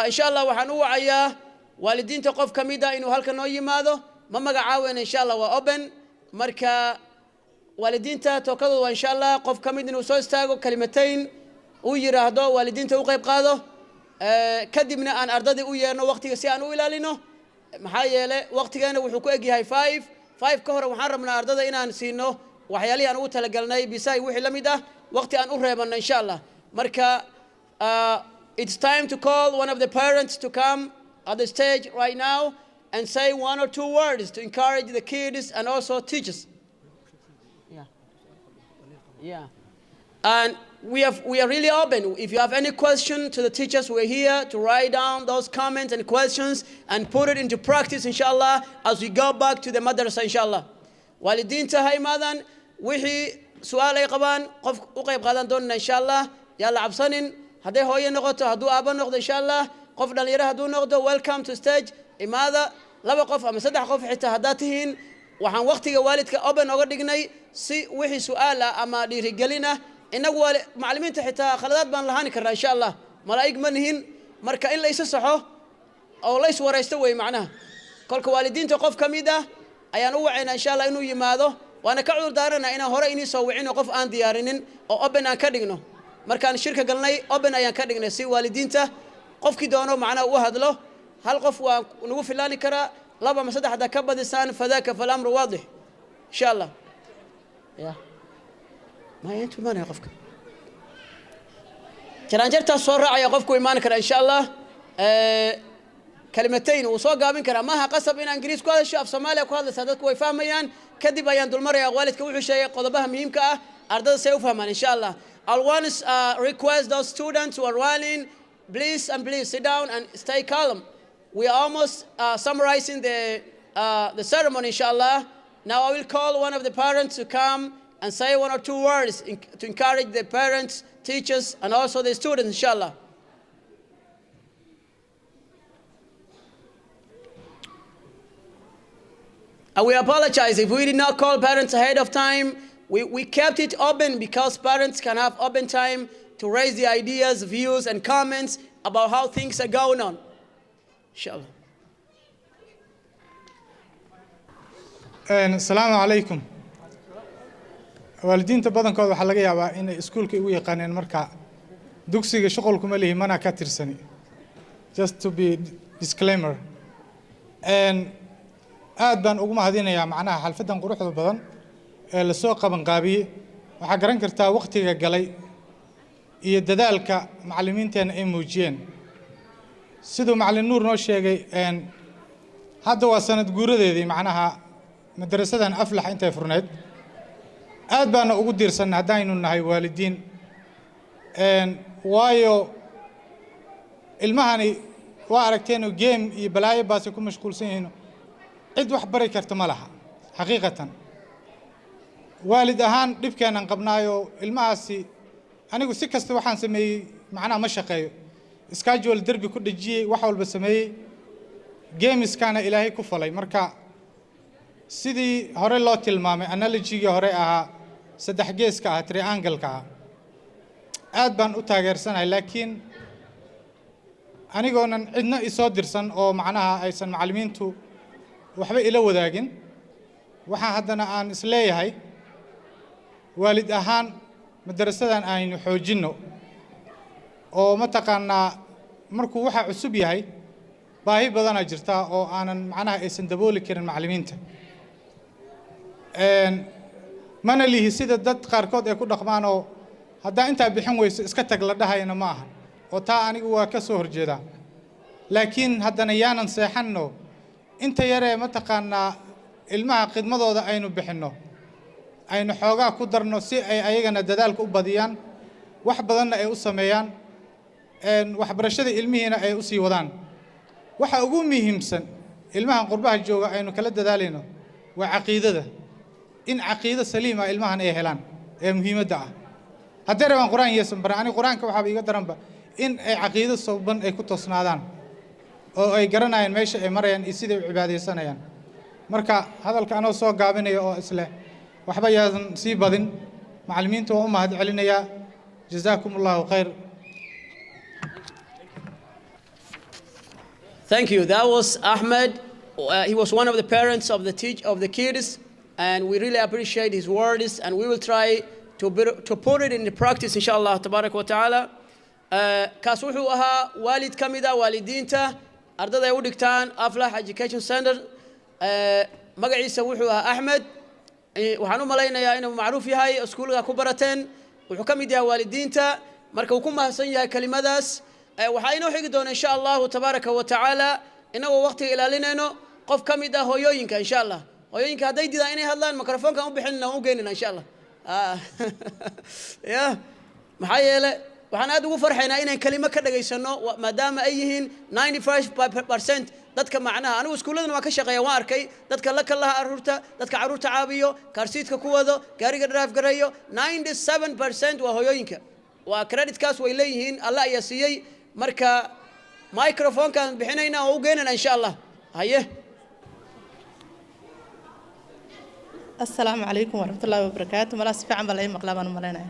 Inshallah, waxaan u wacayaa waalidiinta qof ka mid ah inuu halkan noo yimaado. Ma magacaaween inshallah waa open. Marka waalidiinta tookadooda waa inshallah qof ka mid inuu soo istaago kalimatayn u yiraahdo waalidiinta u qayb qaado. Kadibna aan ardadii u yeerno waqtiga si aan u ilaalino. Maxaa yeelay waqtigeena wuxuu ku eg yahay 5 ka hor waxaan rabnaa ardada inaan siino waxyaalihi aan ugu talagalnay bisay wixii la mid ah waqti aan u reebano inshallah. Marka it's time to call one of the parents to come at the stage right now and say one or two words to encourage the kids and also teachers. Yeah. And we are really open. If you have any question to the teachers, we're here to write down those comments and questions and put it into practice, inshallah, as we go back to the madrasa, inshallah. Walidiinta ha imaadan wixii su'aal ay qabaan qof u qayb qaadan doona inshallah. Yalla cabsanin haday hooyo noqoto hadduu aaba noqdo inshallah qof dhalinyaro hadduu noqdo welcome to stage imaada laba qof ama saddex qof xitaa haddaad tihiin waxaan waqtiga waalidka open oga dhignay si wixii su'aal ah ama dhiirigelin ah inagu macallimiinta xitaa khaladaad baan lahaani karnaa inshallah malaa'ig ma nihin marka in la isa saxo oo la is waraysto way macnaha kolka waalidiinta qof ka mid ah ayaan u wacaynaa inshallah inuu yimaado waana ka cudur daaranaa inaan hore inii soo wicino qof aan diyaarinin oo open aan ka dhigno markaan shirka galnay open ayaan ka dhignay si waalidiinta qofkii doono macnaha u hadlo hal qof waa nagu filaani karaa laba ama saddex haddaa ka badisaan fadaaka falamru waadix inshallah ya ما أنتم ما نقفك. جرانجرتا صور رعيا قفكوا إيمان كرا إن شاء الله كلمتين وصوغ قابين كرا ماها قصب إن إنجليز كوهذا الشيء في صوماليا كوهذا سادات كوي فاهميان كذب أيان دول مرة يا والد كوي شيء قضبها مهمك أرض سيفهمان إن شاء الله. I'll once request those students who are running, please sit down and stay calm. We are almost summarizing the ceremony, inshallah. Now I will call one of the parents to come and say one or two words to encourage the parents, teachers, and also the students, inshallah. And we apologize if we did not call parents ahead of time. We kept it open because parents can have open time to raise the ideas, views, and comments about how things are going on. Inshallah. Assalamu alaikum. waalidiinta badankooda waxa laga yaabaa in iskuulka ugu yaqaaneen marka dugsiga shaqo kuma leeyahay mana ka tirsani just to be disclaimer aad baan ugu mahadinayaa macnaha xalfadan quruxda badan ee la soo qaban qaabiyay waxa garan kartaa waqtiga galay iyo dadaalka macallimiinteena ay muujiyeen sidoo macallin nuur noo sheegay hadda waa sanad guuradeedii macnaha madrasadan aflax intay furneed aad baan ugu diirsan hadaynu nahay waalidiin waayo ilmahani waa aragteen game iyo balaayo baas ku mashquulsan yihiin cid wax bari karta ma laha xaqiiqatan waalid ahaan dhibkeenan qabnaayo ilmahaasi anigu si kasta waxaan sameeyay macnaha ma shaqeeyo schedule darbi ku dhajiyay wax walba sameeyay games kana ilaahay ku falay marka sidii hore loo tilmaamay analogy-ga hore ahaa saddex geeska ah triangle-ka aad baan u taageersanahay laakiin anigoonan cidna isoo dirsan oo macnaha aysan macallimiintu waxba ila wadaagin waxaan haddana aan isleeyahay waalid ahaan madrasadan aynu xoojinno oo mataqaanaa markuu waxa cusub yahay baahi badana jirta oo aanan macnaha aysan dabooli karin macallimiinta mana lihi sida dad qaarkood ay ku dhaqmaan oo haddaa intaa bixin weyso iska tag la dhahayna ma aha oo taa anigu waa ka soo horjeedaa laakiin haddana yaanan seexanno inta yaree mataqaanaa ilmaha khidmadooda aynu bixinno aynu xoogaa ku darno si ay ayagana dadaalka u badiyaan wax badanna ay u sameeyaan waxbarashada ilmihiina ay u sii wadaan waxa ugu muhiimsan ilmahan qurbaha jooga aynu kala dadaalayno waa caqiidada in caqiido saliima ilmahan ay helaan ee muhiimadda ah haddii rabaan quraan yeesan bara ani quraanka waxa iga daranba in ay caqiido sooban ay ku toosnaadaan oo ay garanayaan meesha ay marayaan iyo sida ay cibaadeysanayaan marka hadalka anoo soo gaabinayo oo isla waxba yaadan sii badin macallimiinta waa u mahad celinayaa jazakumullahu khayr. Thank you. That was Ahmed. He was one of the parents of the kids, and we really appreciate his words, and we will try to put it into practice, inshallah, tabarak wa ta'ala. Kaas wuxuu ahaa waalid ka mid ah waalidiinta ardada ay u dhigtaan Aflah Education Center. Magaciisa wuxuu ahaa Ahmed. Waxaan u malaynayaa inuu macruuf yahay iskuulka ku barateen. Wuxuu ka mid yahay waalidiinta marka uu ku mahadsan yahay kelimadaas. waxaa inoo xigi doona insha Allah tabaaraka wa ta'ala inagoo waqtiga ilaalinayno qof ka mid ah hooyooyinka insha Allah hooyooyinka hadday didaan inay hadlaan mikrofoonka u bixinna u geynina insha Allah ya maxaa yeelay waxaan aad ugu farxaynaa inaan kelimo ka dhageysano maadaama ay yihiin 95% dadka macnaha anigu iskuuladana waa ka shaqeeyaa waan arkay dadka la kalaha caruurta dadka caruurta caabiyo kaarsiidka ku wado gaariga drive gareeyo 97% waa hooyooyinka waa creditkaas way leeyihiin Allah ayaa siiyey marka microphone-kan bixinayna oo u geynana insha Allah haye. السلام عليكم ورحمة الله وبركاته ملا سفعا بلا مقلبا ملنا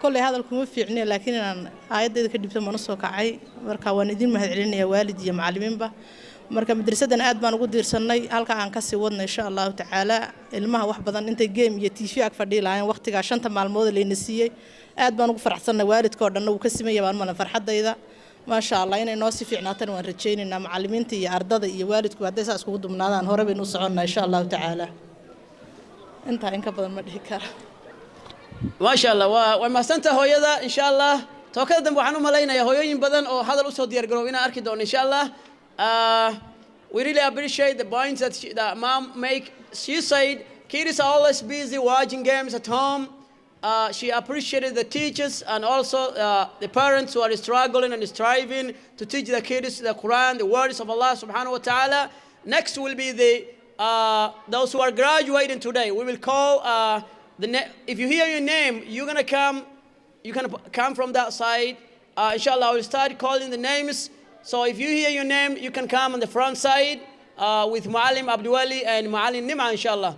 كل هذا الكم فيعني لكن أنا عايد إذا كنت بسمع كعي مركا واندين مهدلين يا والدي يا معلمين به مركا مدرسة أنا ما نقول درسناي هلك عن كسي ودنا إن شاء الله تعالى المها واحد بدن أنت جيم يتيشي أكثر دي لعين وقتك عشان تمع الموضوع اللي نسيه ما نقول فرح صرنا والد كordana وكسي مية بعمر فرحة إذا ما شاء الله إن الناس في عناتنا ونرجين إن معلمين تي أرضا يا والد كوادس أسكود من هذا نهرب نوصلنا إن شاء الله تعالى أنت إنك بدل ما تذكر ما شاء الله وما سنت هو يدا إن شاء الله توكل دم وحنو ملاينا يا هويين بدن أو هذا الأسود يرجعونا أركضون إن شاء الله. We really appreciate the points that mom make. She said kids are always busy watching games at home. She appreciated the teachers and also the parents who are struggling and striving to teach the kids the Quran, the words of Allah subhanahu wa ta'ala. Next will be those who are graduating today. We will call if you hear your name, you're gonna come. You can come from that side. Inshallah, I will start calling the names. So if you hear your name, you can come on the front side with Muallim Abdulwali and Muallim Nima. Inshallah,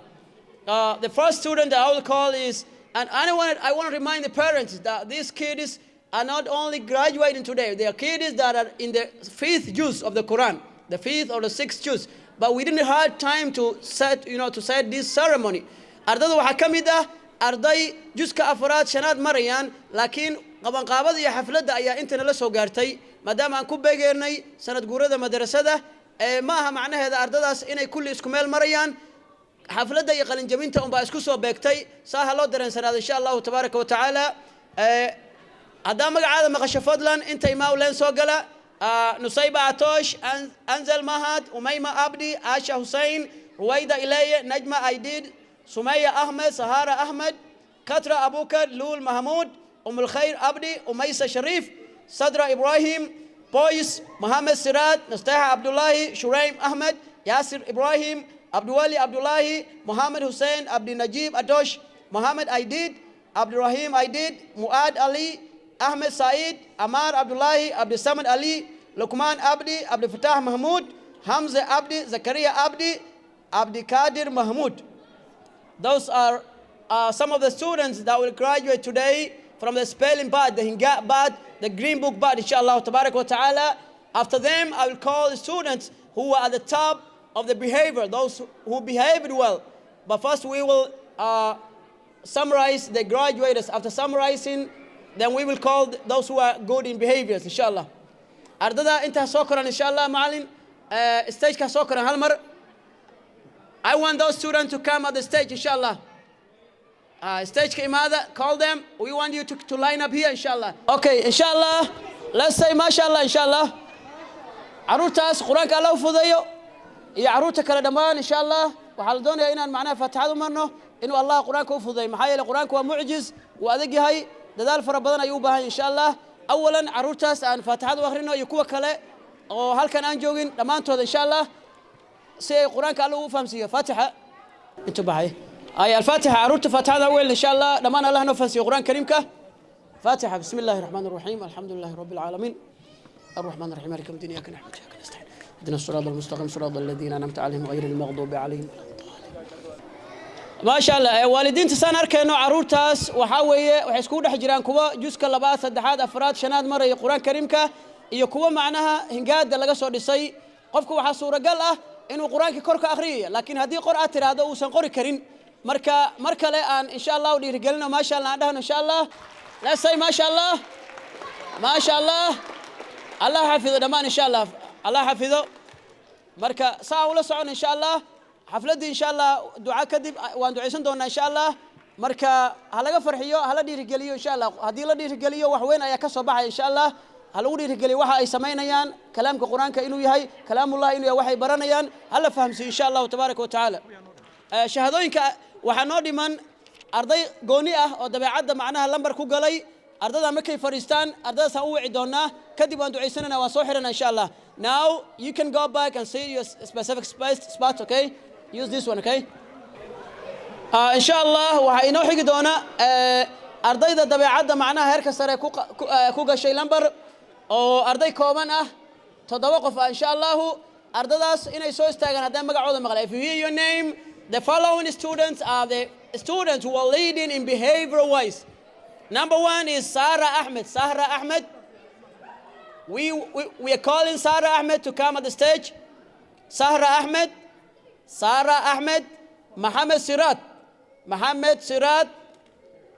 the first student that I will call is, and I want to remind the parents that these kids are not only graduating today. They are kids that are in the 5th juz of the Quran, the 5th or the 6th juz. But we didn't have time to set this ceremony. Ardada waxaa ka mid ah arday juska afraad shanaad marayaan laakiin qabanqaabada iyo xafladda ayaa intana la soo gaartay maadaama aan ku beegeernay sanad guurada madrasada ma aha macnaheeda ardadaas inay kulli isku meel marayaan xafladda iyo qalin jabinta un baa isku soo beegtay saaha loo dareensanaado insha Allah tabaaraka wa ta'ala hadaa magacaada maqasho fadlan inta imaa leen soo gala نصيبة عطوش أنزل مهد أميمة عبدي عاشا حسين رويدة إليه نجمة أيديد سمية أحمد سهارة أحمد كترة أبو بكر لول محمود أم الخير عبدي أميسة شريف صدرة إبراهيم بويس محمد سراد نستاح عبد الله شريم أحمد ياسر إبراهيم عبد الولي عبد الله محمد حسين عبد النجيب عطوش محمد أيديد عبد الرحيم أيديد مؤاد علي أحمد سعيد أمار عبد الله عبد الصمد علي لقمان عبدي عبد الفتاح محمود حمزة عبدي زكريا عبدي عبد القادر محمود. Those are some of the students that will graduate today from the spelling part, the Hingat part, the Green Book part, inshallah tabarak wa ta'ala. After them, I will call the students who are at the top of the behavior, those who behaved well. But first we will summarize the graduates. After summarizing, then we will call those who are good in behaviors, inshallah. Ardada inta soo koran inshallah maalin stage ka soo koran hal mar. I want those students to come at the stage inshallah. Stage ka imaada, call them. We want you to line up here inshallah. Okay, inshallah. Let's say mashallah inshallah. Caruurtaas Quraanka Allah u fudayo iyo caruurta kala dhamaan inshallah. Waxaa la doonayaa inaan macnaha Faatixada marno إنه الله قرآن كوفضي محايل القرآن كوا معجز وأذكي هاي دال فربنا يوبها إن شاء الله أولا عروتاس أن فاتحة وآخرنا يكوا كله أو هل كان أنجوين لما أنتوا إن شاء الله سي قرآن كله فهم سي فاتحة أنتوا بعي آية الفاتحة عروت فاتحة أول إن شاء الله لما أنا الله نفهم سي قرآن كريم فاتحة بسم الله الرحمن الرحيم الحمد لله رب العالمين الرحمن الرحيم مالك يوم الدين إياك نعبد وإياك نستعين اهدنا الصراط المستقيم صراط الذين أنعمت عليهم غير المغضوب عليهم ما شاء الله والدين تسان أركانو عرورتاس وحاوية وحيسكون حجران كوا جزء كلابات صدحات أفراد شناد مرة القرآن كريم يكوا معناها هنجاد لقى صور الصي قفكوا حصورة قال إنه القرآن كورك آخرية لكن هذه قرآن ترى هذا وسنقري كريم مركا لأن إن شاء الله ودي رجالنا ما شاء الله عندها إن شاء الله لا سي ما شاء الله ما شاء الله الله حفظه دمان إن شاء الله الله حفظه مركا ساعة ولا ساعة إن شاء الله حفلتي إن شاء الله دعاء كذب وأن دعيسن دونا إن شاء الله مركا هلا فرحيو هلا دي رجاليو إن شاء الله هذه لا دي رجاليو وحوين أيا كسبها إن شاء الله هلا ودي رجالي وح أي سمعنا يان كلام القرآن كإنه يهاي كلام الله إنه وحي برنا يان هلا فهمسي إن شاء الله تبارك وتعالى شهادوين وحنودي من أرضي قونية ودبعات معناها لمبر كوجلي أرضا مكي فريستان أرضا سووا عدونا كذب وأن دعيسنا وصوحرنا إن شاء الله. Now you can go back and see your specific spot, okay? Use this one, okay? إن شاء الله وحينو حق دونا أرضي ذا دبعات معناها هرك سر كوجا شيء لمبر أو أرضي كومان تتوقف إن شاء الله أرضا داس إن يسوي استعجن هذا ما قاعد مغلى. If you hear your name, the following students are the students who are leading in behavioral ways. Number one is Sarah Ahmed. Sarah Ahmed. We are calling Sarah Ahmed to come at the stage. Sarah Ahmed. Sarah Ahmed. Mohammed Sirat. Mohammed Sirat.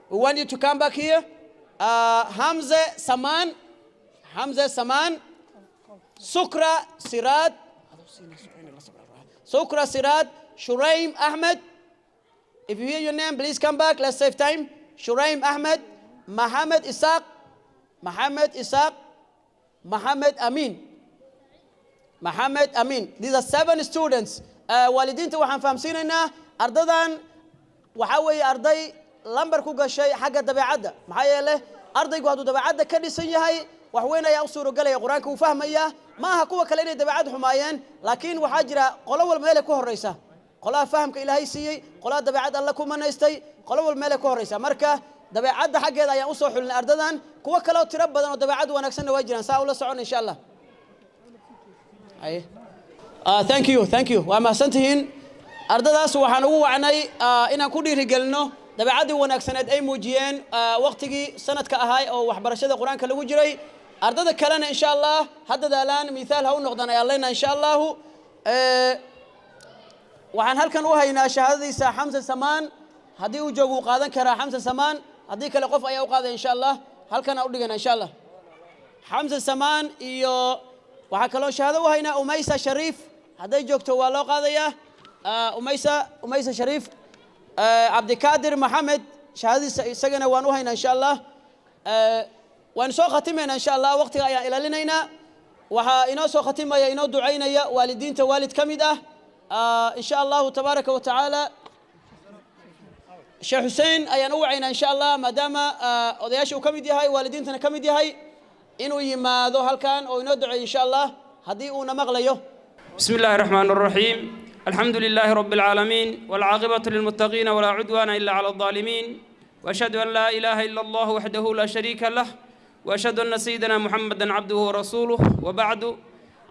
We want you to come back here. Hamza Saman. Hamza Saman. Sukra Sirat. Sukra Sirat. Shuraim Ahmed. If you hear your name, please come back. Let's save time. Shuraim Ahmed. Mohammed Isaac. Mohammed Isaac. Mohammed Amin. Mohammed Amin. These are 7 students. والدين توحن فهمسيننا أرضاً وحوي أرضي لمبر كوجا شيء حاجة دبعدة معايا له أرضي جوادو دبعدة كذي سنية هاي وحوينا يا أسر وقال يا قرآن وفهم إياه ما هكوا كلنا دبعد حمايان لكن وحجرة قلوا الملك هو الرئيسة قلا فهم كإلهي سي قلا دبعد الله كم من يستي قلوا الملك هو الرئيسة مركا دبعد حاجة يا أسر حلنا أرضاً كوا كلوا تربنا ودبعد ونكسن وجرا ساولا سعون إن شاء الله. أيه. Thank you. وما سنتهين أردداس وحنو عني إن كودي رجالنا دبعدي ونكسنت أي موجين وقتي سنة كأهاي أو وحبرشة القرآن كله جري أردد كلنا إن شاء الله هذا الآن مثال هون نقدنا يالنا إن شاء الله وعن هل كان وهينا شهادة سا حمزة سمان هذه وجو قادن كرا حمزة سمان هذه كلا قف أي أوقات إن شاء الله هل كان أودينا إن شاء الله حمزة سمان إيو وحكلون شهادة وهينا أميسة شريف هذا جوكتو والله قاضية أميسة شريف عبد القادر محمد شهادة سجنة وانوهينا إن شاء الله وانسو ختمنا إن شاء الله وقت إلى لنا وإنو سو ختمنا يا إنو دعينا يا والدين توالد كمدة إن شاء الله تبارك وتعالى الشيخ حسين أي نوعنا إن شاء الله ما دام أضياش وكمدي هاي والدين تنا كمدي هاي إنه يما ذو هالكان أو ندعي إن شاء الله هديئنا مغليه. بسم الله الرحمن الرحيم الحمد لله رب العالمين والعاقبة للمتقين ولا عدوان إلا على الظالمين وأشهد أن لا إله إلا الله وحده لا شريك له وأشهد أن سيدنا محمدا عبده ورسوله وبعد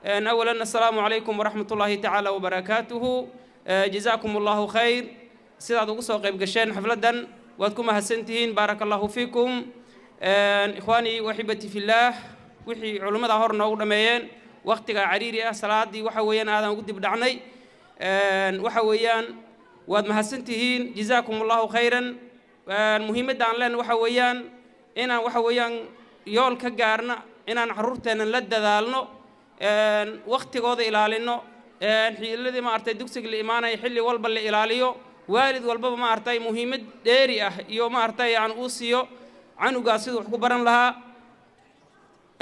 أولا السلام عليكم ورحمة الله تعالى وبركاته جزاكم الله خير سيدات وقصوا قيب قشين حفلة وادكم هسنتين بارك الله فيكم إخواني وحبتي في الله وحي علماء هورنا ودميين وقتك عريري صلاة دي وحويان آدم قد بدعني وحويان واد مهسنتين جزاكم الله خيرا المهم دان لن وحويان إنا وحويان يول كجارنا إنا نحررتنا للدذالنا وقت قاضي إلالنا الذي ما أرتي دكسك الإيمان يحل والب اللي إلاليو والد والبابا ما أرتي مهم ديري يوم ما أرتي عن أوسيو عنو قاصد وحكبرن لها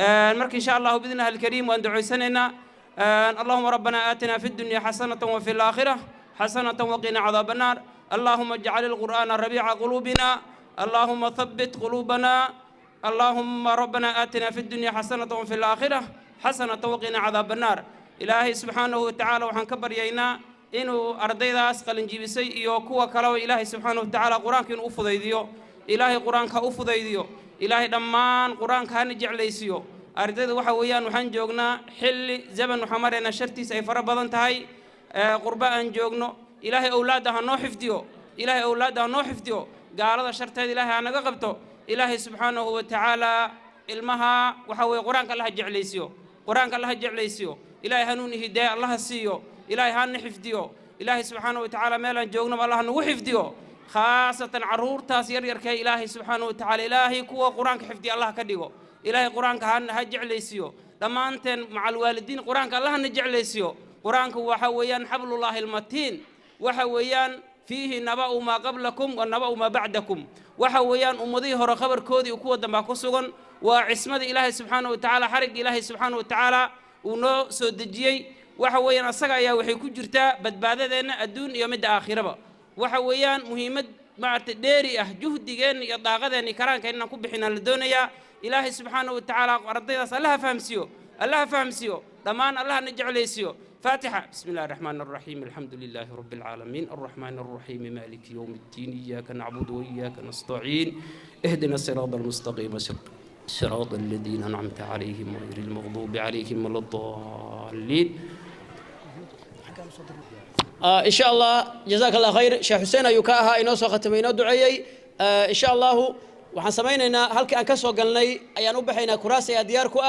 المرك إن شاء الله بإذن الله الكريم وندعو سننا اللهم ربنا آتنا في الدنيا حسنة وفي الآخرة حسنة وقنا عذاب النار اللهم اجعل القرآن ربيع قلوبنا اللهم ثبت قلوبنا اللهم ربنا آتنا في الدنيا حسنة وفي الآخرة حسنة وقنا عذاب النار إلهي سبحانه وتعالى وحن كبر يينا إنه أرضيدا أسقل جيبسي يوكوا كلاو إلهي سبحانه وتعالى قرآن كن أفضيديو إلهي قرآن كأفضيديو إلهي دمان قرآن كان جعليسيو أرضيدا وحويان وحن جوجنا حل زمن وحمرنا شرتي سيفر بدن تهاي قربان جوجنا إلهي أولادها نوحفديو إلهي أولادها نوحفديو قال هذا شرط هذه إلهي أنا قبته إلهي سبحانه وتعالى المها وحوي قرآن الله جعليسيو قرآن الله جعليسيو إلهي هنوني هداية الله السيو إلهي هان حفديو إلهي سبحانه وتعالى مالا جوجنا الله نوحفديو خاصة عرور تاسير يركي إلهي سبحانه وتعالى إلهي كوا قرآن حفدي الله كديو إلهي قرآن هان هجعليسيو لما أنت مع الوالدين قرآن الله نجعليسيو قرآن هو حويان حبل الله المتين وحويان فيه نبأ ما قبلكم والنبأ ما بعدكم وحويان أمضيه هر خبر كودي وكود ما كسرن وعصمة إلهي سبحانه وتعالى حرق إلهي سبحانه وتعالى ونو سودجي وحويان السجا يا وحي كجرتا بدبعد ذنا الدون يوم الآخرة وحويان مهمة مع تداري جهد جن يضاغذني كران كأننا كبحنا الدنيا إلهي سبحانه وتعالى رضينا الله فهمسيو الله فهمسيو ضمان الله نجعل يسيو فاتحة بسم الله الرحمن الرحيم الحمد لله رب العالمين الرحمن الرحيم مالك يوم الدين إياك نعبد وإياك نستعين اهدنا الصراط المستقيم صراط الذين أنعمت عليهم غير المغضوب عليهم ولا الضالين إن شاء الله جزاك الله خير شيخ حسين يكاها إنه ختمينا دعيي إن شاء الله وحن سمينا هل كان كسو قلني أيان وبحينا كراسة دياركو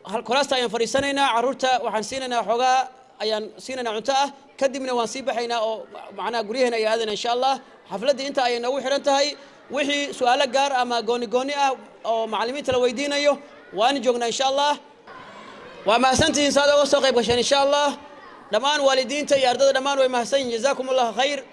هل كراسة أيان فريسانينا عرورتا وحن سيننا حقا أيان سيننا عنتا كدمنا وانسيب حينا معنا قريهنا يا هذا إن شاء الله حفلتي أنت أيان نوحي رنتهي وحي سؤالك قار أما قوني أو معلمين تلويدين أيوه وأنا جوجنا إن شاء الله وما سنتي إن صادق وسقيب إن شاء الله دمان والدين تياردد دمان وما سين جزاكم الله خير